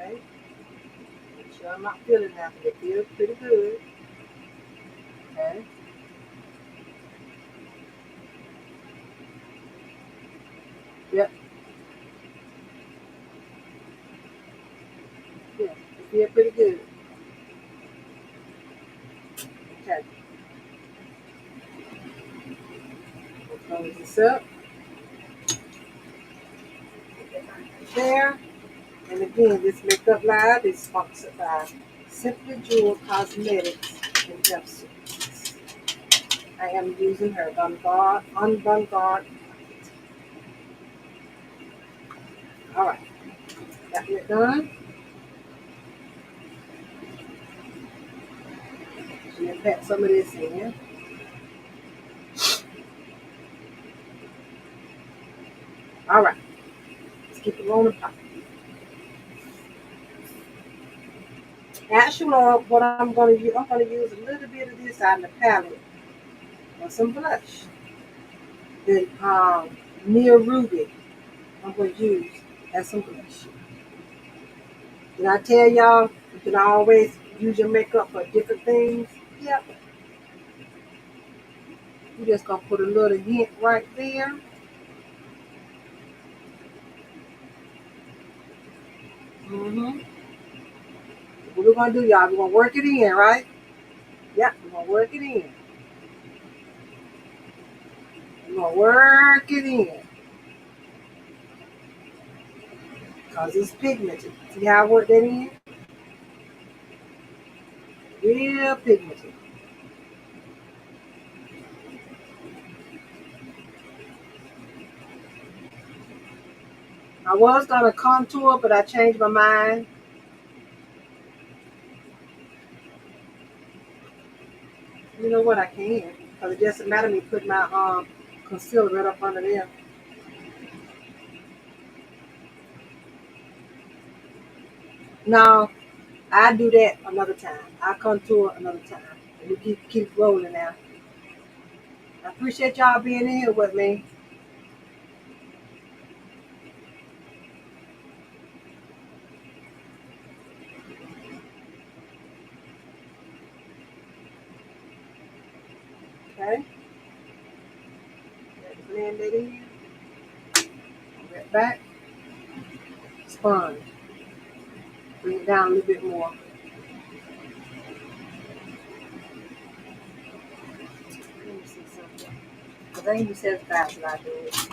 Okay. Make sure I'm not feeling that, but it feels pretty good. Okay. Yep. Yeah. It feels pretty good. Okay. We'll close this up. There. And again, this makeup live is sponsored by Simply Jewel Cosmetics in Jumpsuits. I am using her on Vanguard. All right, got it done. So you pat some of this in. All right, let's keep it rolling. Actually, what I'm gonna use a little bit of this out of the palette for some blush. The Near Ruby I'm gonna use as some blush. Did I tell y'all you can always use your makeup for different things? Yep. You just gonna put a little hint right there. Mm-hmm. What we're gonna do, y'all? We're gonna work it in, right? Yep. We're gonna work it in. We're gonna work it in because it's pigmented. See how I work that in? Real pigmented. I was gonna contour, but I changed my mind. You know what? I can because it doesn't matter me put my concealer right up under there. No, I do that another time. I contour another time. And we keep rolling now. I appreciate y'all being in here with me. Okay, let's blend it in. Get back, sponge. Bring it down a little bit more. Let me see something. Because I ain't said fast when I do it.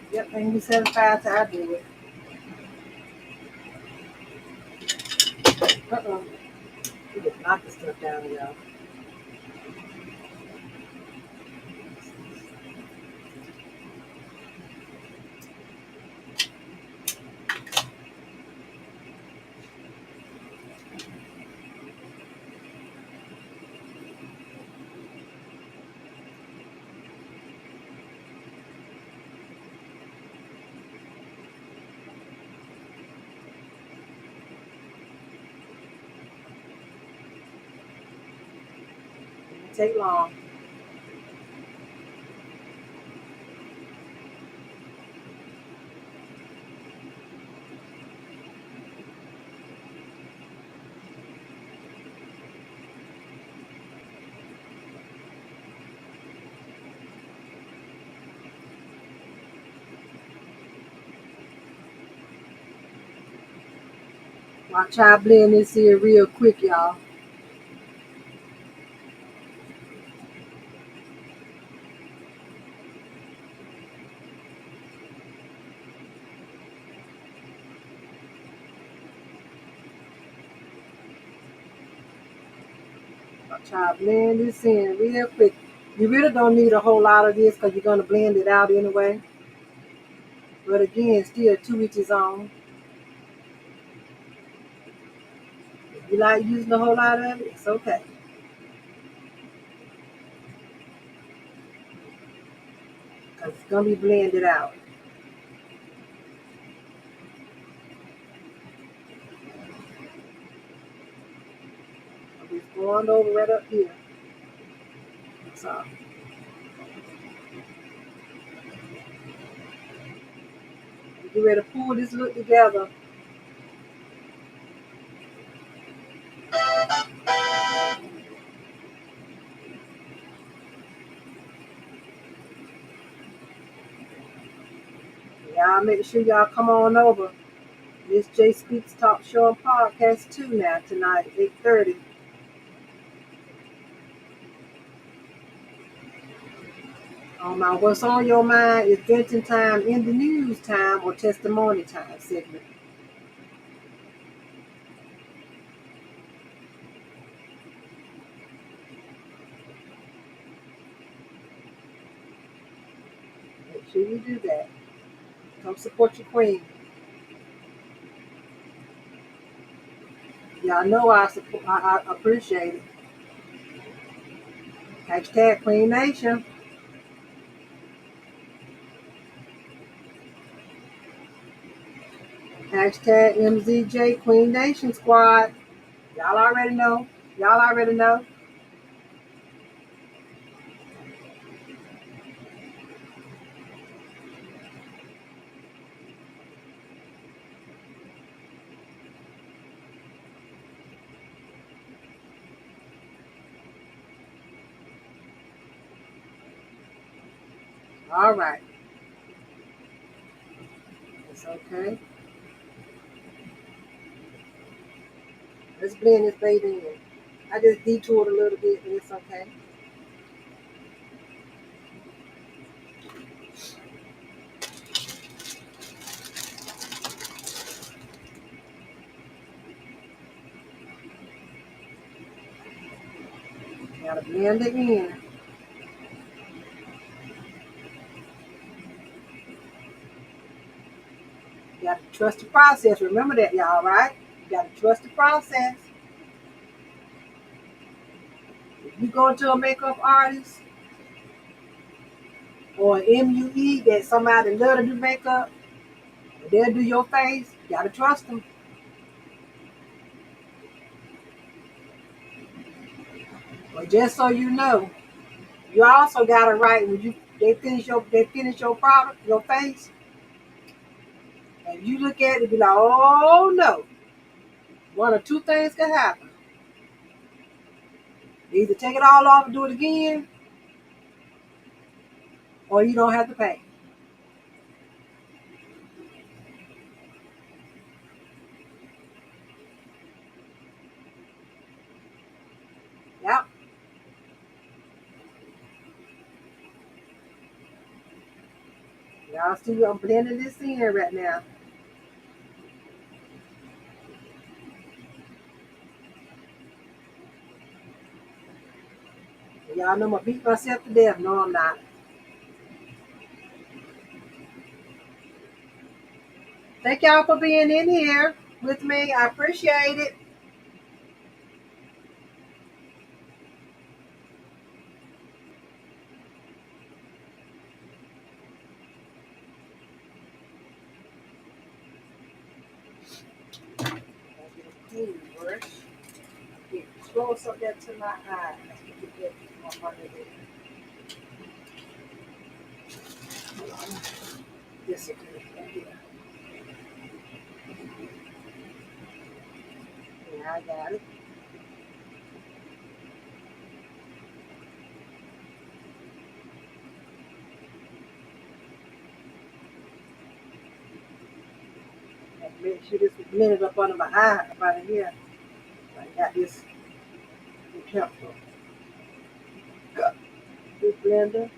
Yep, ain't you said fast I do it. Uh-uh. You just knock the stuff down, y'all. It take long. Watch I blend this here real quick, y'all. Watch I blend this in real quick. You really don't need a whole lot of this because you're going to blend it out anyway. But again, still to each his own. If you like using a whole lot of it, it's okay. Because it's going to be blended out. I'm just going over right up here. That's all. You get ready to pull this look together. Y'all make sure y'all come on over. Miss J Speaks Talk Show and Podcast 2 now tonight, 8:30. On my What's on Your Mind is venting time in the news time or testimony time segment. Make sure you do that. Come support your queen. Y'all know I support. I appreciate it. Hashtag Queen Nation. Hashtag MZJ Queen Nation Squad. Y'all already know. Y'all already know. All right. It's okay. Let's blend this baby in. I just detoured a little bit, but it's okay. Gotta blend it in. You gotta trust the process. Remember that, y'all, right? You gotta trust the process. If you go to a makeup artist or an MUE that somebody love to do makeup, they'll do your face. You gotta trust them. But just so you know, you also got it right when they finish your product, your face, and you look at it and be like, oh no. One or two things can happen. You either take it all off and do it again, or you don't have to pay. Yep. Y'all see I'm blending this in right now. Y'all know I'm gonna beat myself to death. No, I'm not. Thank y'all for being in here with me. I appreciate it. I'll get a clean brush. Get close up there to my eye. Get that up under there. This is good. Right here. Yeah, I got it. Make sure this is blended up under my eye, up under here. I got this. Be careful. This blender.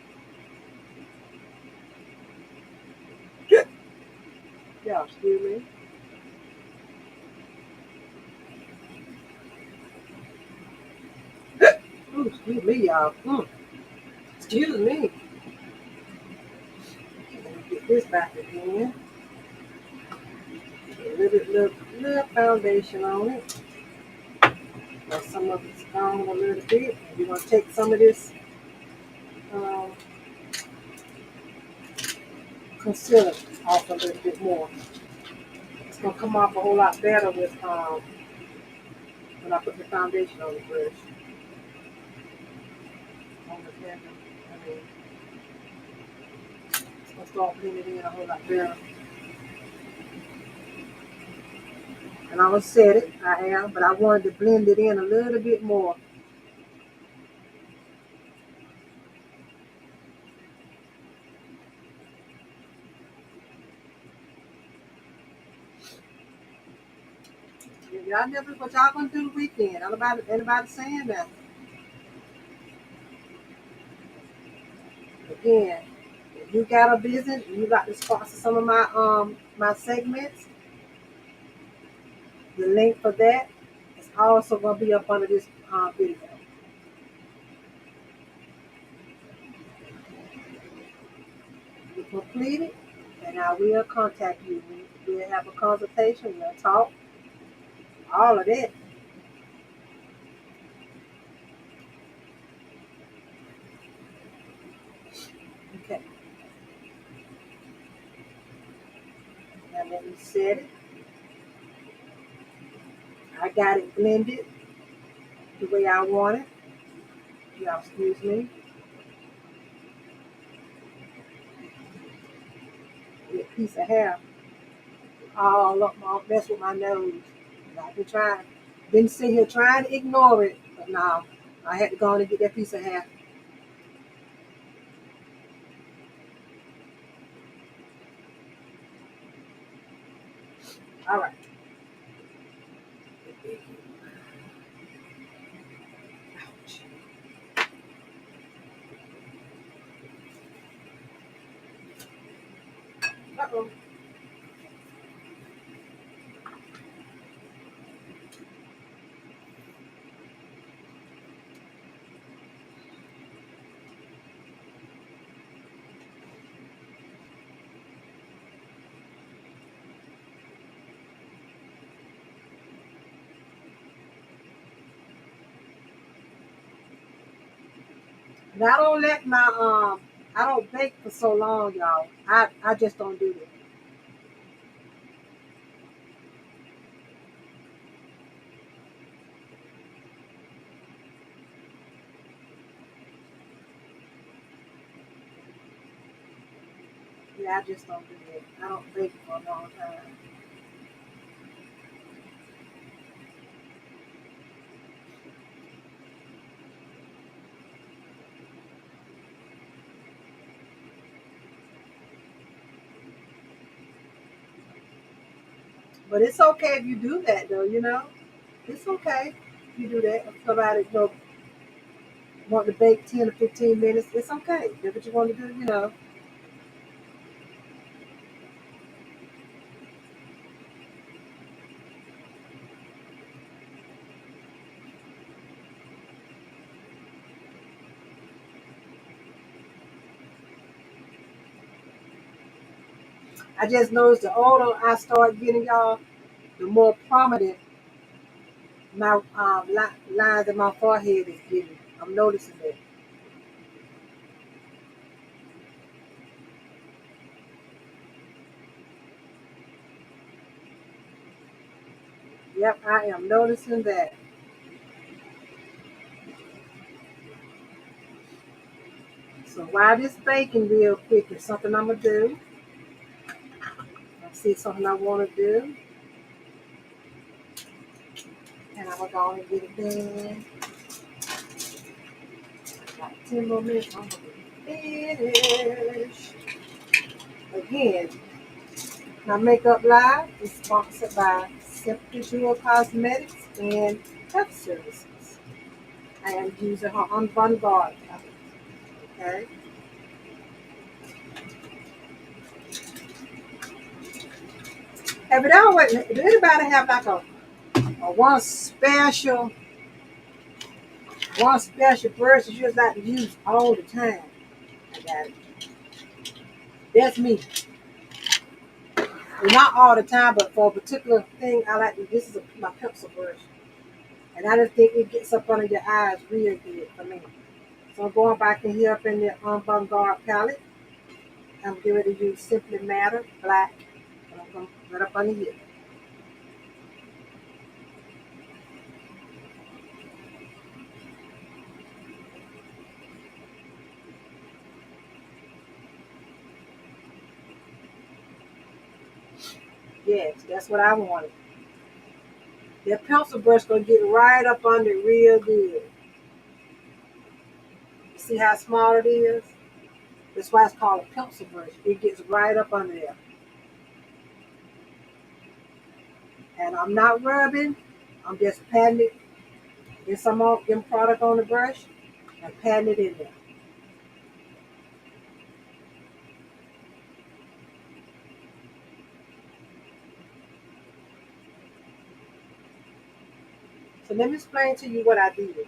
Y'all, excuse me. Ooh, excuse me, y'all. Excuse me. Let me get this back again. A little foundation on it. Now some of it's gone a little bit. We're gonna take some of this um, concealer off a little bit more. It's gonna come off a whole lot better with when I put the foundation on the brush. On the blender. I mean, it's gonna start blending in a whole lot better. And I was said it, I am, but I wanted to blend it in a little bit more. Y'all never what y'all gonna do the weekend. Anybody saying that. Again, if you got a business, you like to sponsor some of my segments, the link for that is also gonna be up under this video. You complete it, and I will contact you. We'll have a consultation. We'll talk. All of that. Okay. Now let me set it. I got it blended the way I want it. Y'all excuse me. Get a piece of hair all up my mess with my nose. And I've been trying, been sitting here trying to ignore it, but now I had to go on and get that piece of hair. All right. Ouch. Uh-oh. And I don't let my I don't bake for so long, y'all. I just don't do that. Yeah, I just don't do that. I don't bake for a long time. But it's okay if you do that, though. It's okay if you do that. If somebody want to bake 10 to 15 minutes, it's okay. Do what you want to do. I just noticed the older I start getting, y'all, the more prominent my lines in my forehead is getting. I'm noticing that. Yep, I am noticing that. So while this baking real quick is something I'm gonna do. I see something I want to do, and I'm gonna go and get it done. Like 10 more minutes, I'm gonna be finished. Again, my makeup live is sponsored by Simply Jewel Cosmetics and Health Services. I am using her on Vanguard palette. Okay. Have it always? Do anybody have like a one special brush that you just like to use all the time? I got it. That's me. Well, not all the time, but for a particular thing, I like to. This is my pencil brush, and I just think it gets up under your eyes real good for me. So I'm going back in here up in the Vanguard palette. I'm getting ready to use Simply Matter Black, and I'm going to right up under here. Yes, that's what I wanted. That pencil brush gonna get right up under it real good. You see how small it is? That's why it's called a pencil brush. It gets right up under there. And I'm not rubbing. I'm just patting it. Get some more them product on the brush and patting it in there. So let me explain to you what I did.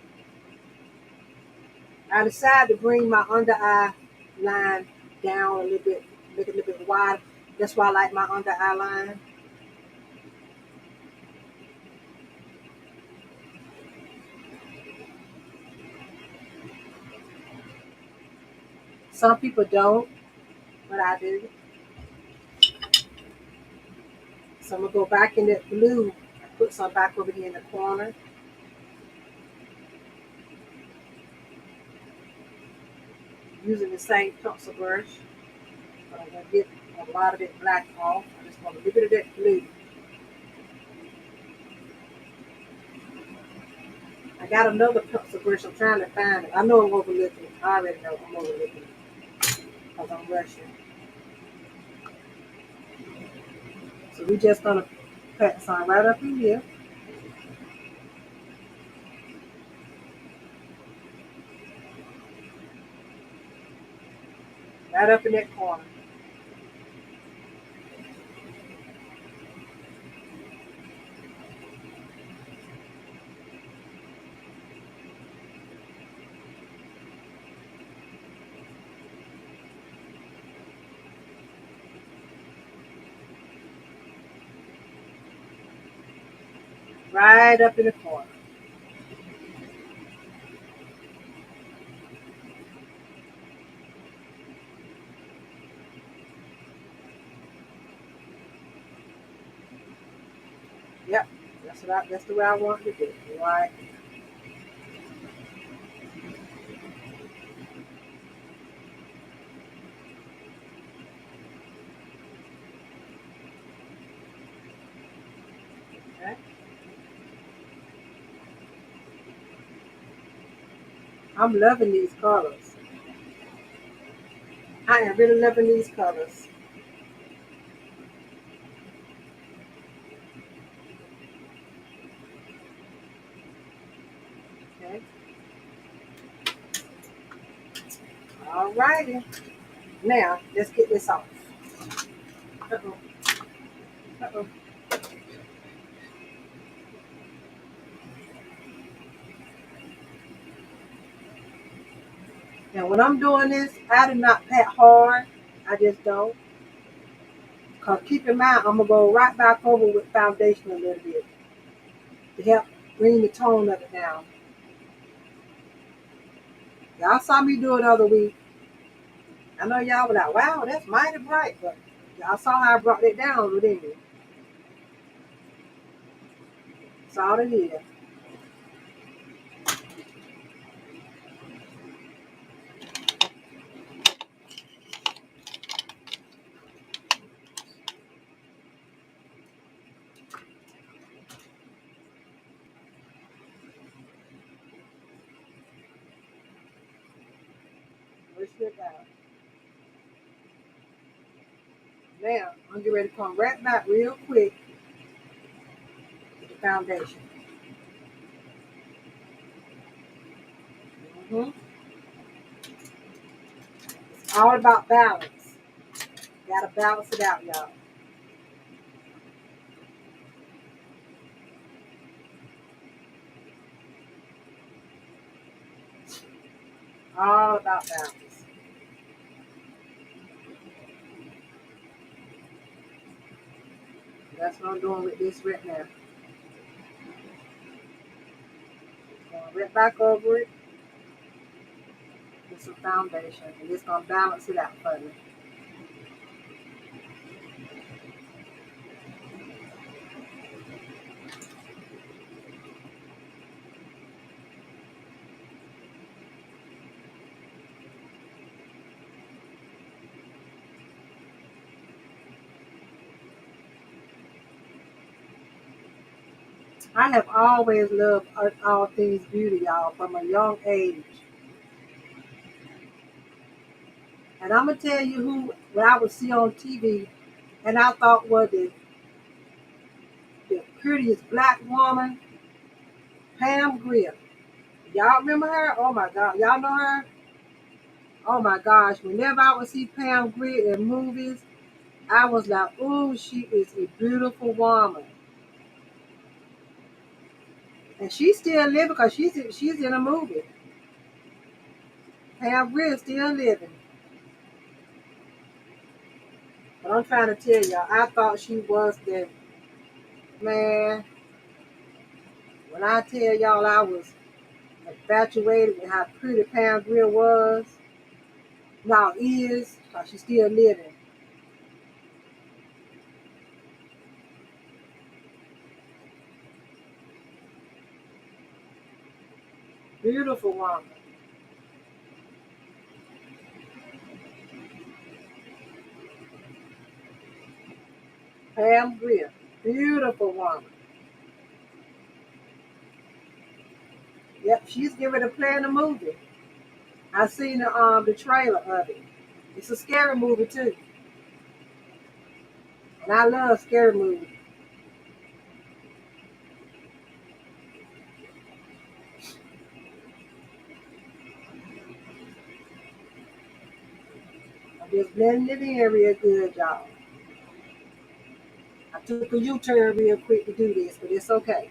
I decided to bring my under eye line down a little bit, make it a little bit wider. That's why I like my under eye line. Some people don't, but I do. So I'm gonna go back in that blue. Put some back over here in the corner. Using the same pencil brush. But I'm gonna get a lot of it black off. I just want a little bit of that blue. I got another pencil brush. I'm trying to find it. I know I'm overlooking it. I already know I'm overlooking it because I'm rushing. So we're just gonna cut some right up in here. Right up in that corner. Right up in the corner. Yep. That's the way I want it to be. Right. Okay. I'm loving these colors. I am really loving these colors. Okay. All righty. Now let's get this off. Uh-oh. Uh-oh. Now when I'm doing this, I do not pat hard. I just don't. Cause keep in mind, I'm gonna go right back over with foundation a little bit to help bring the tone of it down. Y'all saw me do it the other week. I know y'all were like, wow, that's mighty bright, but y'all saw how I brought it down, didn't you? That's all it is. Push it down. Now, I'm getting ready to come right back real quick with the foundation. Mm-hmm. It's all about balance. Gotta balance it out, y'all. All about balance. That's what I'm doing with this right now. Going right back over it with some foundation. And it's gonna balance it out for me. I have always loved all things beauty, y'all, from a young age. And I'm gonna tell you who what I would see on TV, and I thought was the prettiest black woman, Pam Grier. Y'all remember her? Oh my God, y'all know her? Oh my gosh, whenever I would see Pam Grier in movies, I was like, "Ooh, she is a beautiful woman," and she's still living because she's in a movie. Pam Grier is still living. But I'm trying to tell y'all, I thought she was the man. When I tell y'all I was infatuated with how pretty Pam Grier was, now is, because she's still living. Beautiful woman. Pam Grier. Beautiful woman. Yep, she's getting ready to play in the movie. I seen the trailer of it. It's a scary movie too. And I love scary movies. I'm just blending it in real good, y'all. I took a U-turn real quick to do this, but it's okay.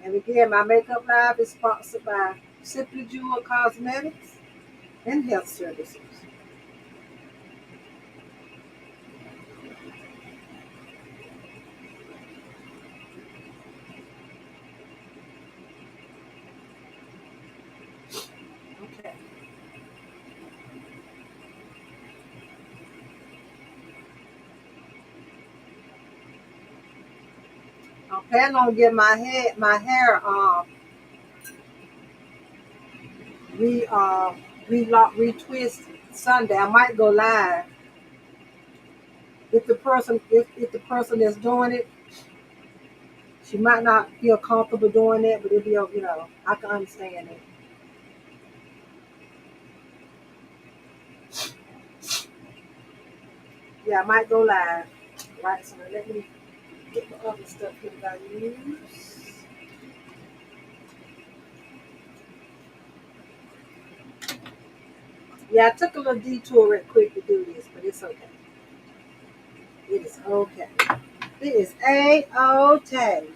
And again, my makeup live is sponsored by Simply Jewel Cosmetics and Health Services. Okay. I'm planning on getting my hair re relock retwist Sunday. I might go live if the person that's doing it, she might not feel comfortable doing that, but it'll be I can understand it. Yeah, I might go live. Right, so let me get the other stuff here that I use. Yeah, I took a little detour real quick to do this, but it's okay. It is okay. It is A-OK.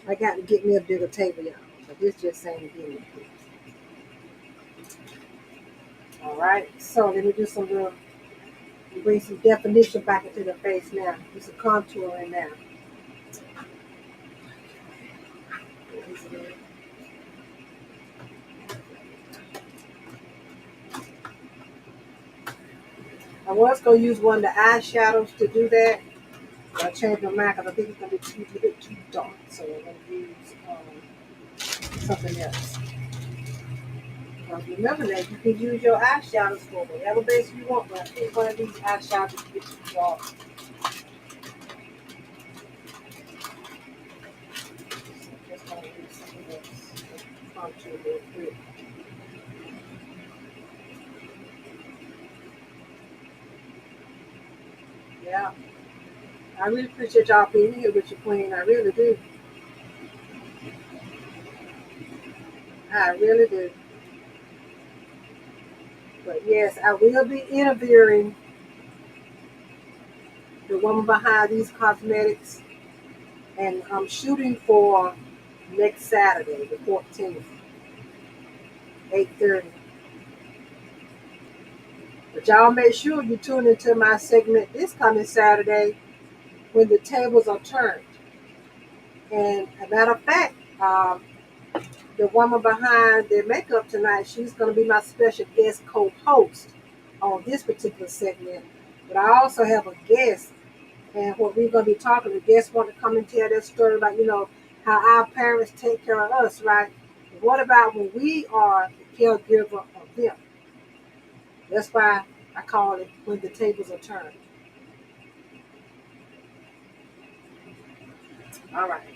I got to get me a bigger table, y'all. But this just ain't getting it. All right, so let me do some real, bring some definition back into the face now. Do some contouring now. I was going to use one of the eyeshadows to do that. I changed my mind because I think it's going to be a bit too dark. So I'm going to use something else. Remember that you can use your eyeshadows for whatever base you want, but I think one of these eyeshadows is too dark. So just going to use something else. Contour real quick. Yeah. I really appreciate y'all being here with your queen. I really do. I really do. But yes, I will be interviewing the woman behind these cosmetics, and I'm shooting for next Saturday, the 14th, 8:30. But y'all make sure you tune into my segment this coming Saturday when the tables are turned. And a matter of fact, the woman behind the makeup tonight, she's going to be my special guest co-host on this particular segment. But I also have a guest, and what we're going to be talking, the guests want to come and tell their story about, how our parents take care of us, right? And what about when we are the caregiver of them? That's why I call it when the tables are turned. All right.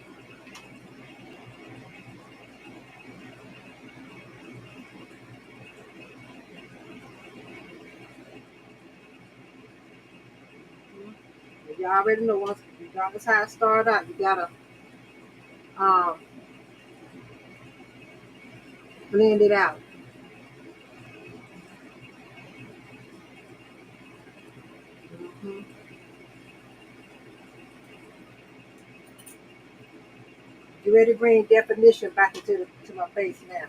You already know once regardless how it started out, you gotta um, blend it out. You ready to bring definition back to my face now?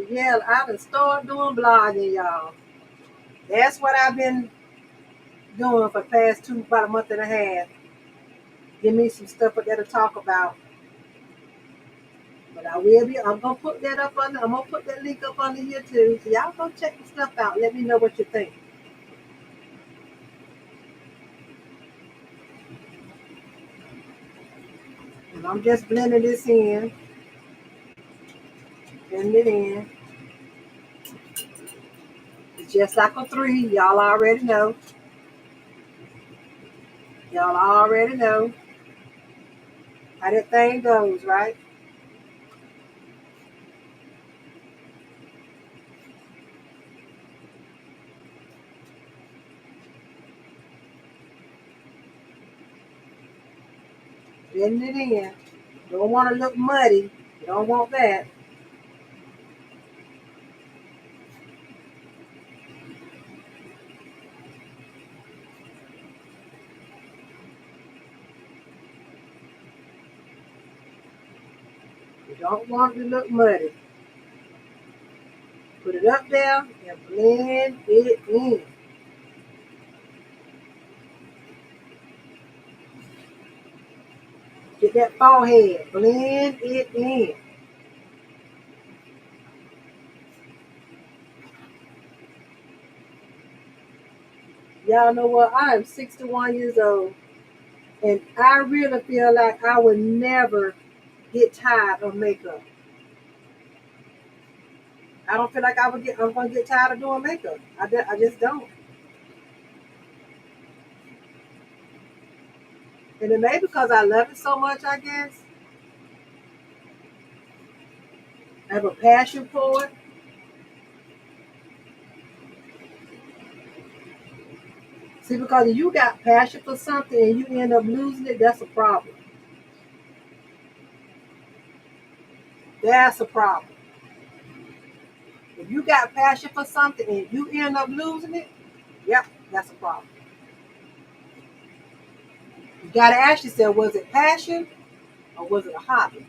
Yeah, I done started doing blogging, y'all. That's what I've been doing for the past about a month and a half. Give me some stuff there to talk about. But I'm gonna put that up under, I'm gonna put that link up under here too. So y'all go check the stuff out. Let me know what you think. And I'm just blending this in, blending it in. It's just like a three. Y'all already know. Y'all already know how that thing goes, right? Blending it in. Don't want to look muddy. You don't want that. You don't want it to look muddy. Put it up there and blend it in. Get that forehead. Blend it in. Y'all know what? I am 61 years old. And I really feel like I would never get tired of makeup. I don't feel like I'm going to get tired of doing makeup. I just don't. And it may be because I love it so much, I guess. I have a passion for it. See, because if you got passion for something and you end up losing it, that's a problem. That's a problem. If you got passion for something and you end up losing it, yep, that's a problem. You got to ask yourself, was it passion or was it a hobby?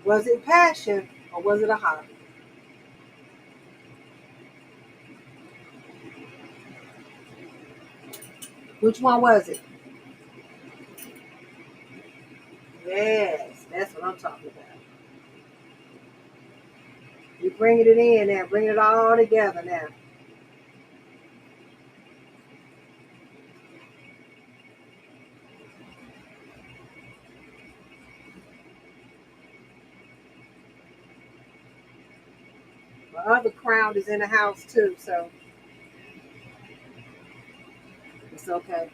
Was it passion or was it a hobby? Which one was it? Yes, that's what I'm talking about. You bringing it in now, bringing it all together now. My other crown is in the house too, so it's okay.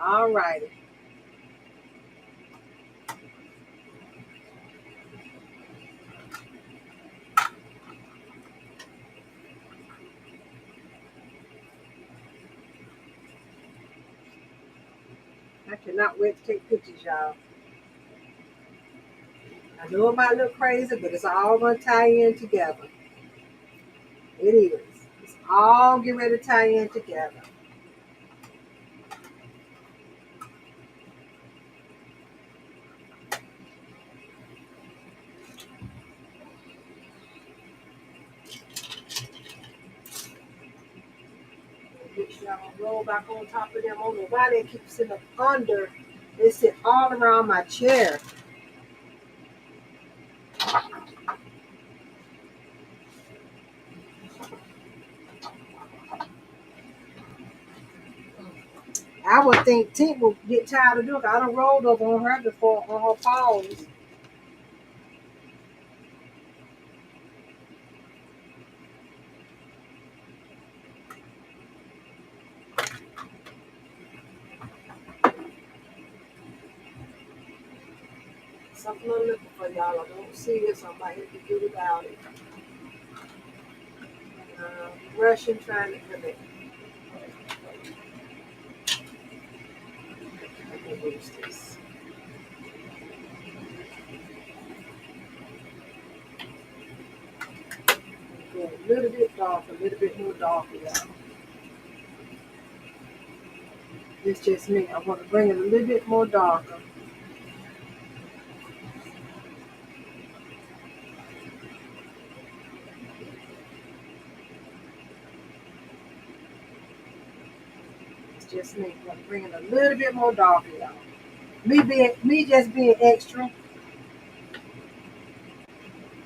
All righty. I cannot wait to take pictures, y'all. I know it might look crazy, but it's all gonna tie in together. It is. It's all getting ready to tie in together. Make sure I roll back on top of them. I don't know why they keep sitting up under. They sit all around my chair. I would think Tink will get tired of doing it. I done rolled over on her before on her paws. Something I'm looking for, y'all. I don't see it, so I might have to do without it. Russian trying to connect. I'm gonna use this. Go a little bit darker, a little bit more darker, y'all. It's just me. I want to bring it a little bit more darker. It's just me. I want to bring it a little bit more darker, y'all. Me just being extra.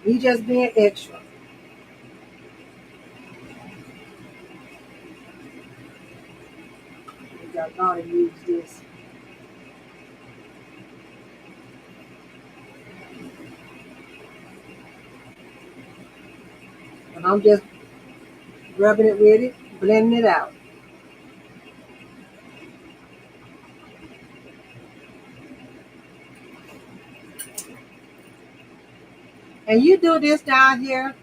Me just being extra. Y'all gonna use this. And I'm just rubbing it with it, blending it out. And you do this down here.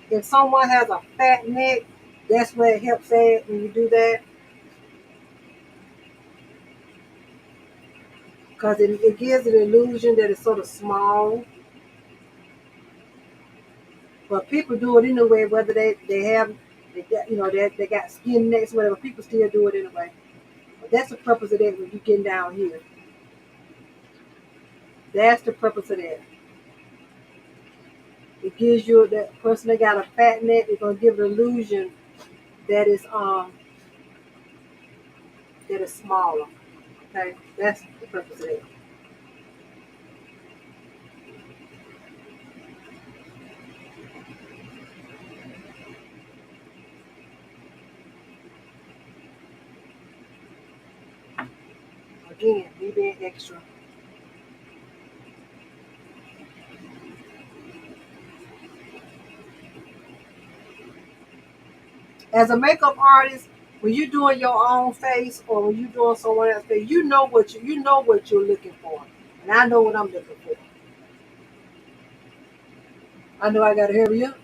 If someone has a fat neck, that's where it helps at when you do that. Because it gives an illusion that it's sort of small. But people do it anyway, whether they have, they got, they got skin necks, whatever. People still do it anyway. But that's the purpose of that when you're getting down here. That's the purpose of that. It gives you that person that got a fat neck, it's gonna give an illusion that is smaller. Okay, that's the purpose of that. Again, me being extra. As a makeup artist, when you're doing your own face or when you're doing someone else's face, you know what you're looking for, and I know what I'm looking for. I know I gotta hurry up.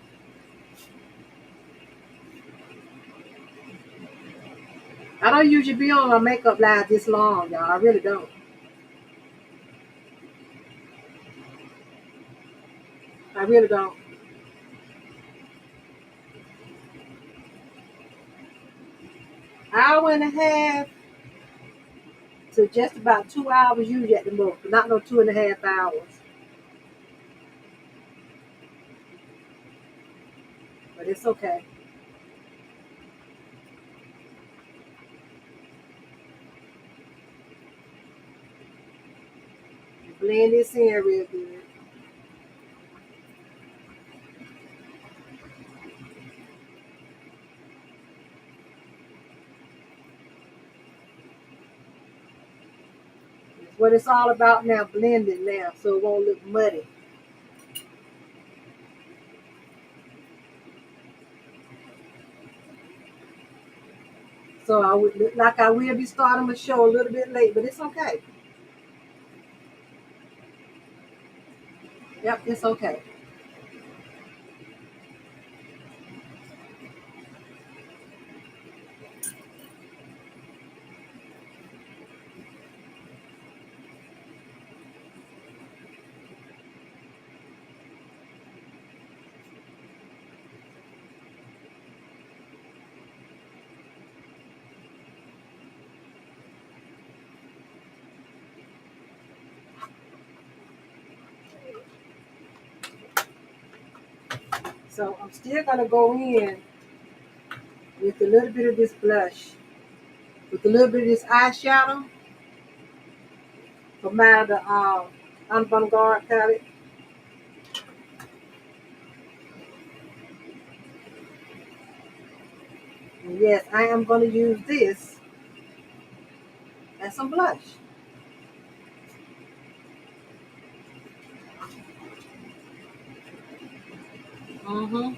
I don't usually be on my makeup line this long, y'all. I really don't. I really don't. Hour and a half to just about 2 hours usually at the most, but not no 2.5 hours. But it's okay. Blend this in real good. It's what it's all about now, blending now, so it won't look muddy. So I would look like I will be starting the show a little bit late, but it's okay. Yep, it's okay. So I'm still gonna go in with a little bit of this blush, with a little bit of this eyeshadow from out of the Avant-Garde palette. And yes, I am gonna use this as some blush. Mm-hmm.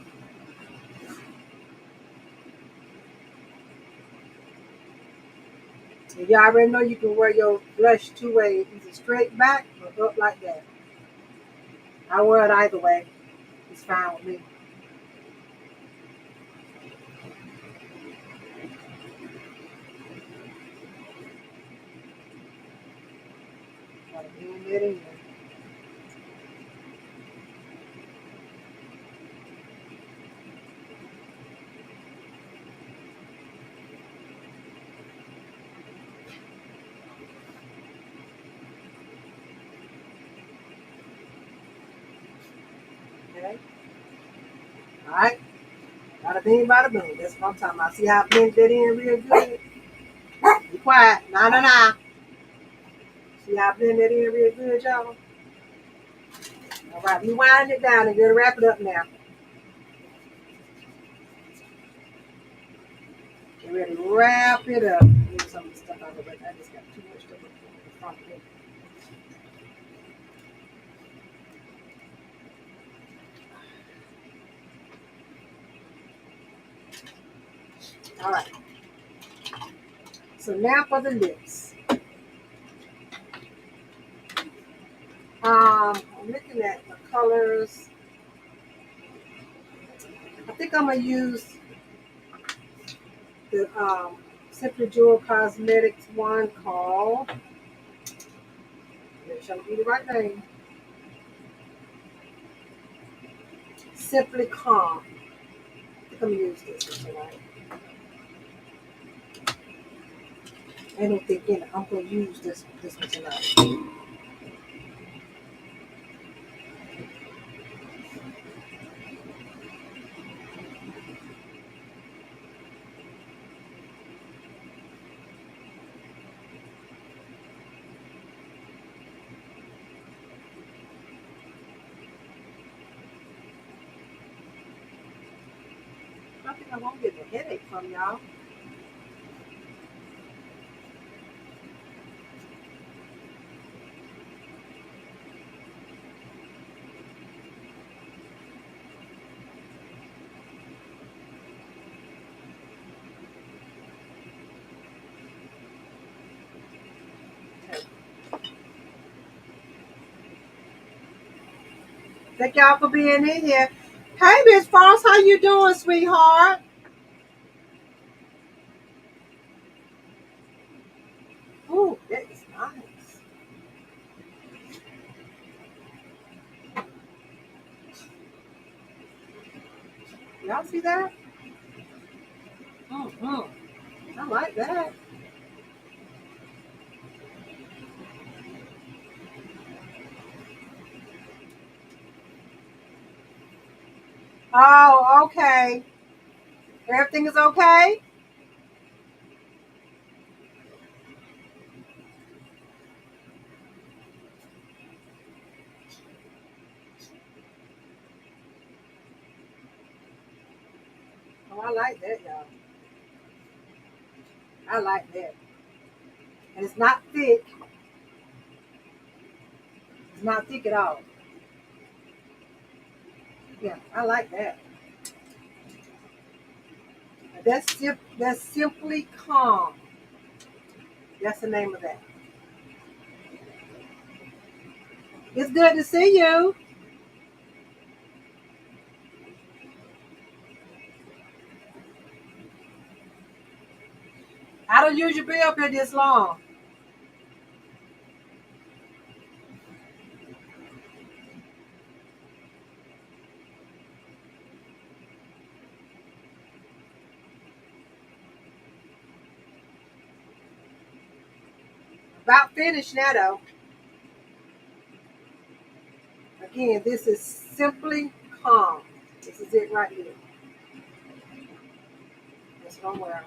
And you already know you can wear your blush two ways, either straight back or up like that. I wear it either way. It's fine with me. Gotta blend that in. Okay. All right. Bada bing, bada boom. That's what I'm talking about. See how I blend that in real good? Be quiet. Nah, nah, nah. See how I blend that in real good, y'all? All right, we winding it down and gonna wrap it up now. Get ready to wrap it up. Move some of the stuff out of the way. I just got too much stuff in front of me. All right. So now for the lips. I'm looking at the colors. I think I'm gonna use the Simply Jewel Cosmetics one called. Make sure I get the right name. Simply Calm. I think I'm gonna use this one tonight. I don't think I'm gonna use this one tonight. I think I won't get a headache from y'all. Okay. Thank y'all for being in here. Hey, Miss Frost, how you doing, sweetheart? Ooh, that is nice. Y'all see that? Mm-hmm. I like that. Oh, okay. Everything is okay? Oh, I like that, y'all. I like that. And it's not thick. It's not thick at all. Yeah, I like that. That's Simply Calm. That's the name of that. It's good to see you. I don't usually be up here this long. About finished now, though. Again, this is Simply Calm. This is it right here. That's what I'm wearing.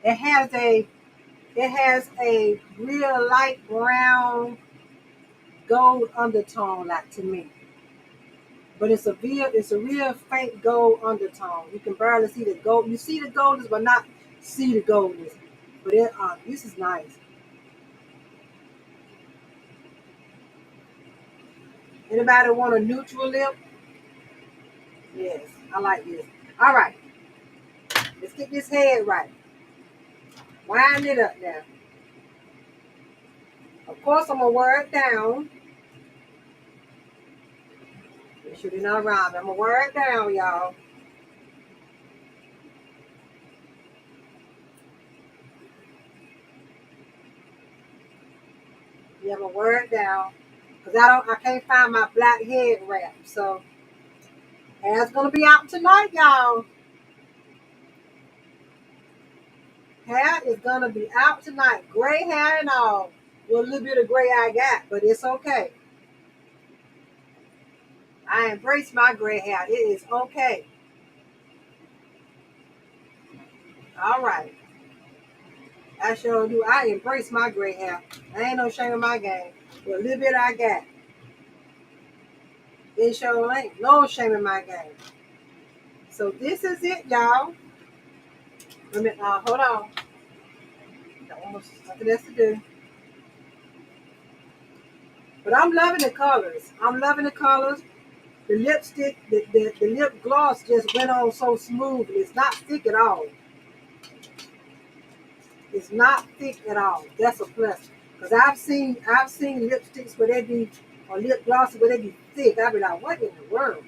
It has a it has a real light brown gold undertone, like to me. But it's a real faint gold undertone. You can barely see the gold. You see the goldness, but not see the goldness. But this is nice. Anybody want a neutral lip? Yes, I like this. All right, let's get this head right. Wind it up now. Of course, I'm gonna wear it down. Make sure they're not around. I'm gonna wear it down, y'all. Yeah, I'm gonna wear it down because I can't find my black head wrap. So hair's gonna be out tonight, y'all. Hair is gonna be out tonight. Gray hair and all. Well, a little bit of gray I got, but it's okay. I embrace my gray hair. It is okay. All right. I sure do. I embrace my gray hair. I ain't no shame in my game. But a little bit I got. It sure ain't no shame in my game. So this is it, y'all. Let me hold on. Almost nothing else to do. But I'm loving the colors. I'm loving the colors. The lipstick, the lip gloss just went on so smoothly. It's not thick at all. It's not thick at all. That's a plus. Cause I've seen lipsticks where they be or lip glosses where they be thick. I be like, what in the world?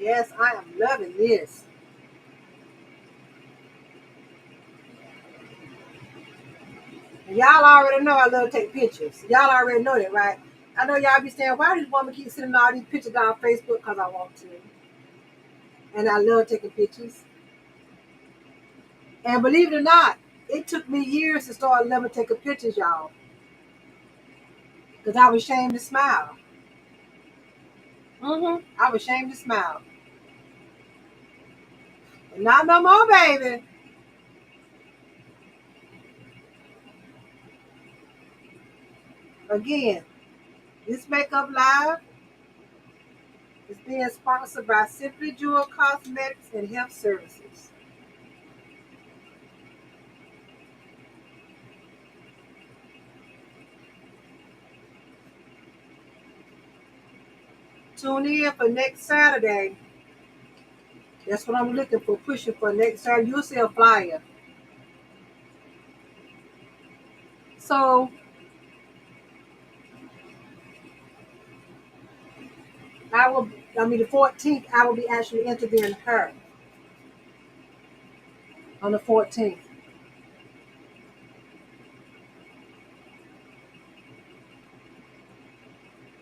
Yes, I am loving this. And y'all already know I love to take pictures. Y'all already know that, right? I know y'all be saying, why this woman keep sending all these pictures down Facebook? Because I want to. And I love taking pictures. And believe it or not, it took me years to start loving taking pictures, y'all. Because I was ashamed to smile. I was ashamed to smile. And not no more, baby. Again, this Makeup Live is being sponsored by Simply Jewel Cosmetics and Health Services. Tune in for next Saturday. That's what I'm looking for, pushing for next Saturday. You'll see a flyer. So I will, I mean, the 14th, I will be actually interviewing her on the 14th.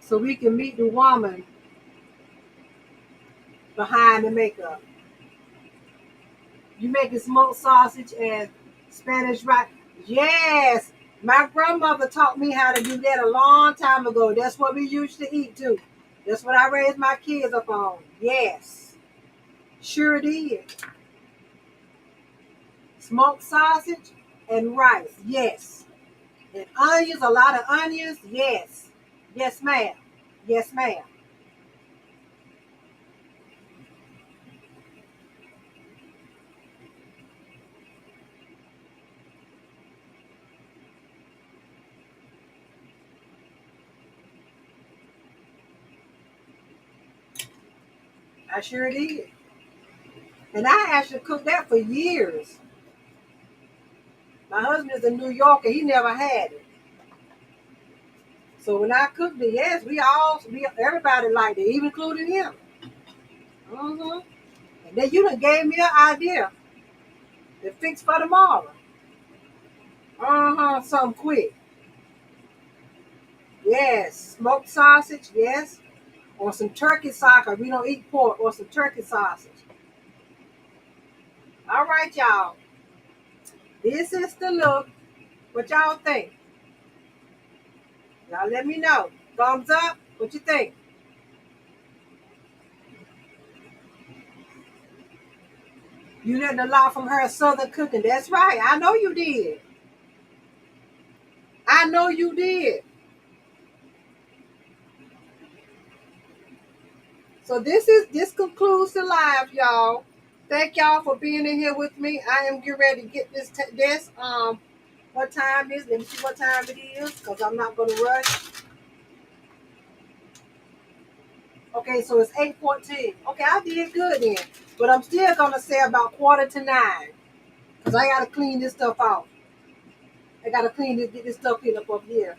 So we can meet the woman behind the makeup. You making smoked sausage and Spanish rice? Yes. My grandmother taught me how to do that a long time ago. That's what we used to eat too. That's what I raised my kids up on. Yes. Sure did. Smoked sausage and rice. Yes. And onions, a lot of onions. Yes. Yes, ma'am. Yes, ma'am. I sure did. And I actually cooked that for years. My husband is in New York and he never had it. So when I cooked it, yes, everybody liked it, even including him. hmm And then you done gave me an idea to fix for tomorrow. Something quick. Yes, smoked sausage, yes. Or some turkey sausage. We don't eat pork, or some turkey sausage. All right, y'all. This is the look. What y'all think? Y'all let me know. Thumbs up. What you think? You learned a lot from her Southern cooking. That's right. I know you did. I know you did. So this concludes the live, y'all. Thank y'all for being in here with me. I am getting ready to get this what time is it? Let me see what time it is, because I'm not going to rush. Okay, so it's 8:14. Okay, I did good then. But I'm still going to say about 8:45, because I got to clean this stuff out. I got to clean this, get this stuff cleaned up here.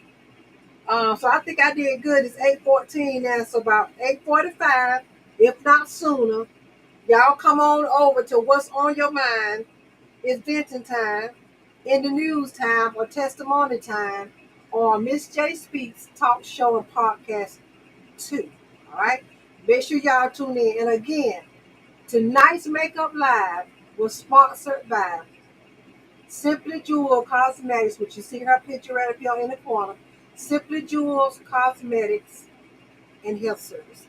So I think I did good. It's 8:14 now, so about 8:45, if not sooner. Y'all come on over to What's on Your Mind. It's venting time, in the news time, or testimony time on Miss J Speaks Talk Show and Podcast 2. All right? Make sure y'all tune in. And again, tonight's Makeup Live was sponsored by Simply Jewel Cosmetics, which you see her picture right up here in the corner. Simply Jewels Cosmetics and Health Services.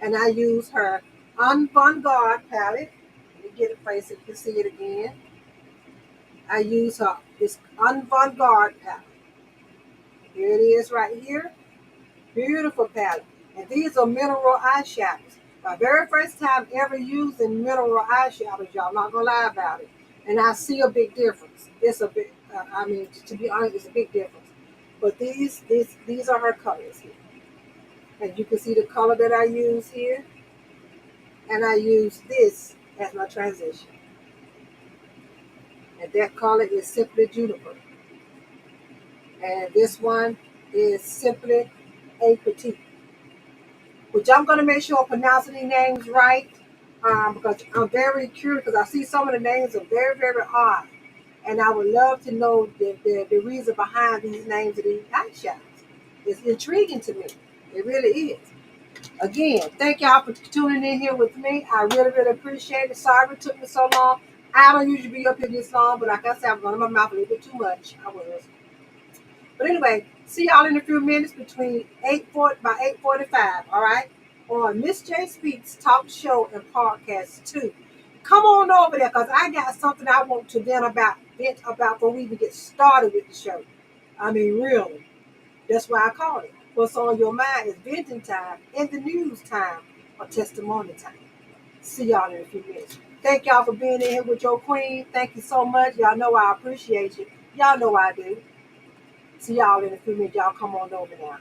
And I use her Avant-Garde palette. Let me get it for you so you can see it again. I use her this Avant-Garde palette. Here it is right here. Beautiful palette. And these are mineral eyeshadows. My very first time ever using mineral eyeshadows, y'all. I'm not gonna lie about it. And I see a big difference. It's a big. I mean, to be honest, it's a big difference. But these are her colors here. And you can see the color that I use here. And I use this as my transition. And that color is Simply Juniper. And this one is Simply A Petite, which I'm going to make sure I'm pronouncing these names right, because I'm very curious, because I see some of the names are very, very odd. And I would love to know the reason behind these names of these eyeshadows. It's intriguing to me. It really is. Again, thank y'all for tuning in here with me. I really, really appreciate it. Sorry it took me so long. I don't usually be up here this long, but like I said, I'm running my mouth a little bit too much. I was. But anyway, see y'all in a few minutes between 8:40 by 8:45. All right, on Miss J Speaks Talk Show and Podcast 2. Come on over there, because I got something I want to vent about before we even get started with the show. I mean, really. That's why I call it What's on Your Mind. Is venting time, in the news time, or testimony time. See y'all in a few minutes. Thank y'all for being in here with your queen. Thank you so much. Y'all know I appreciate you. Y'all know I do. See y'all in a few minutes. Y'all come on over now.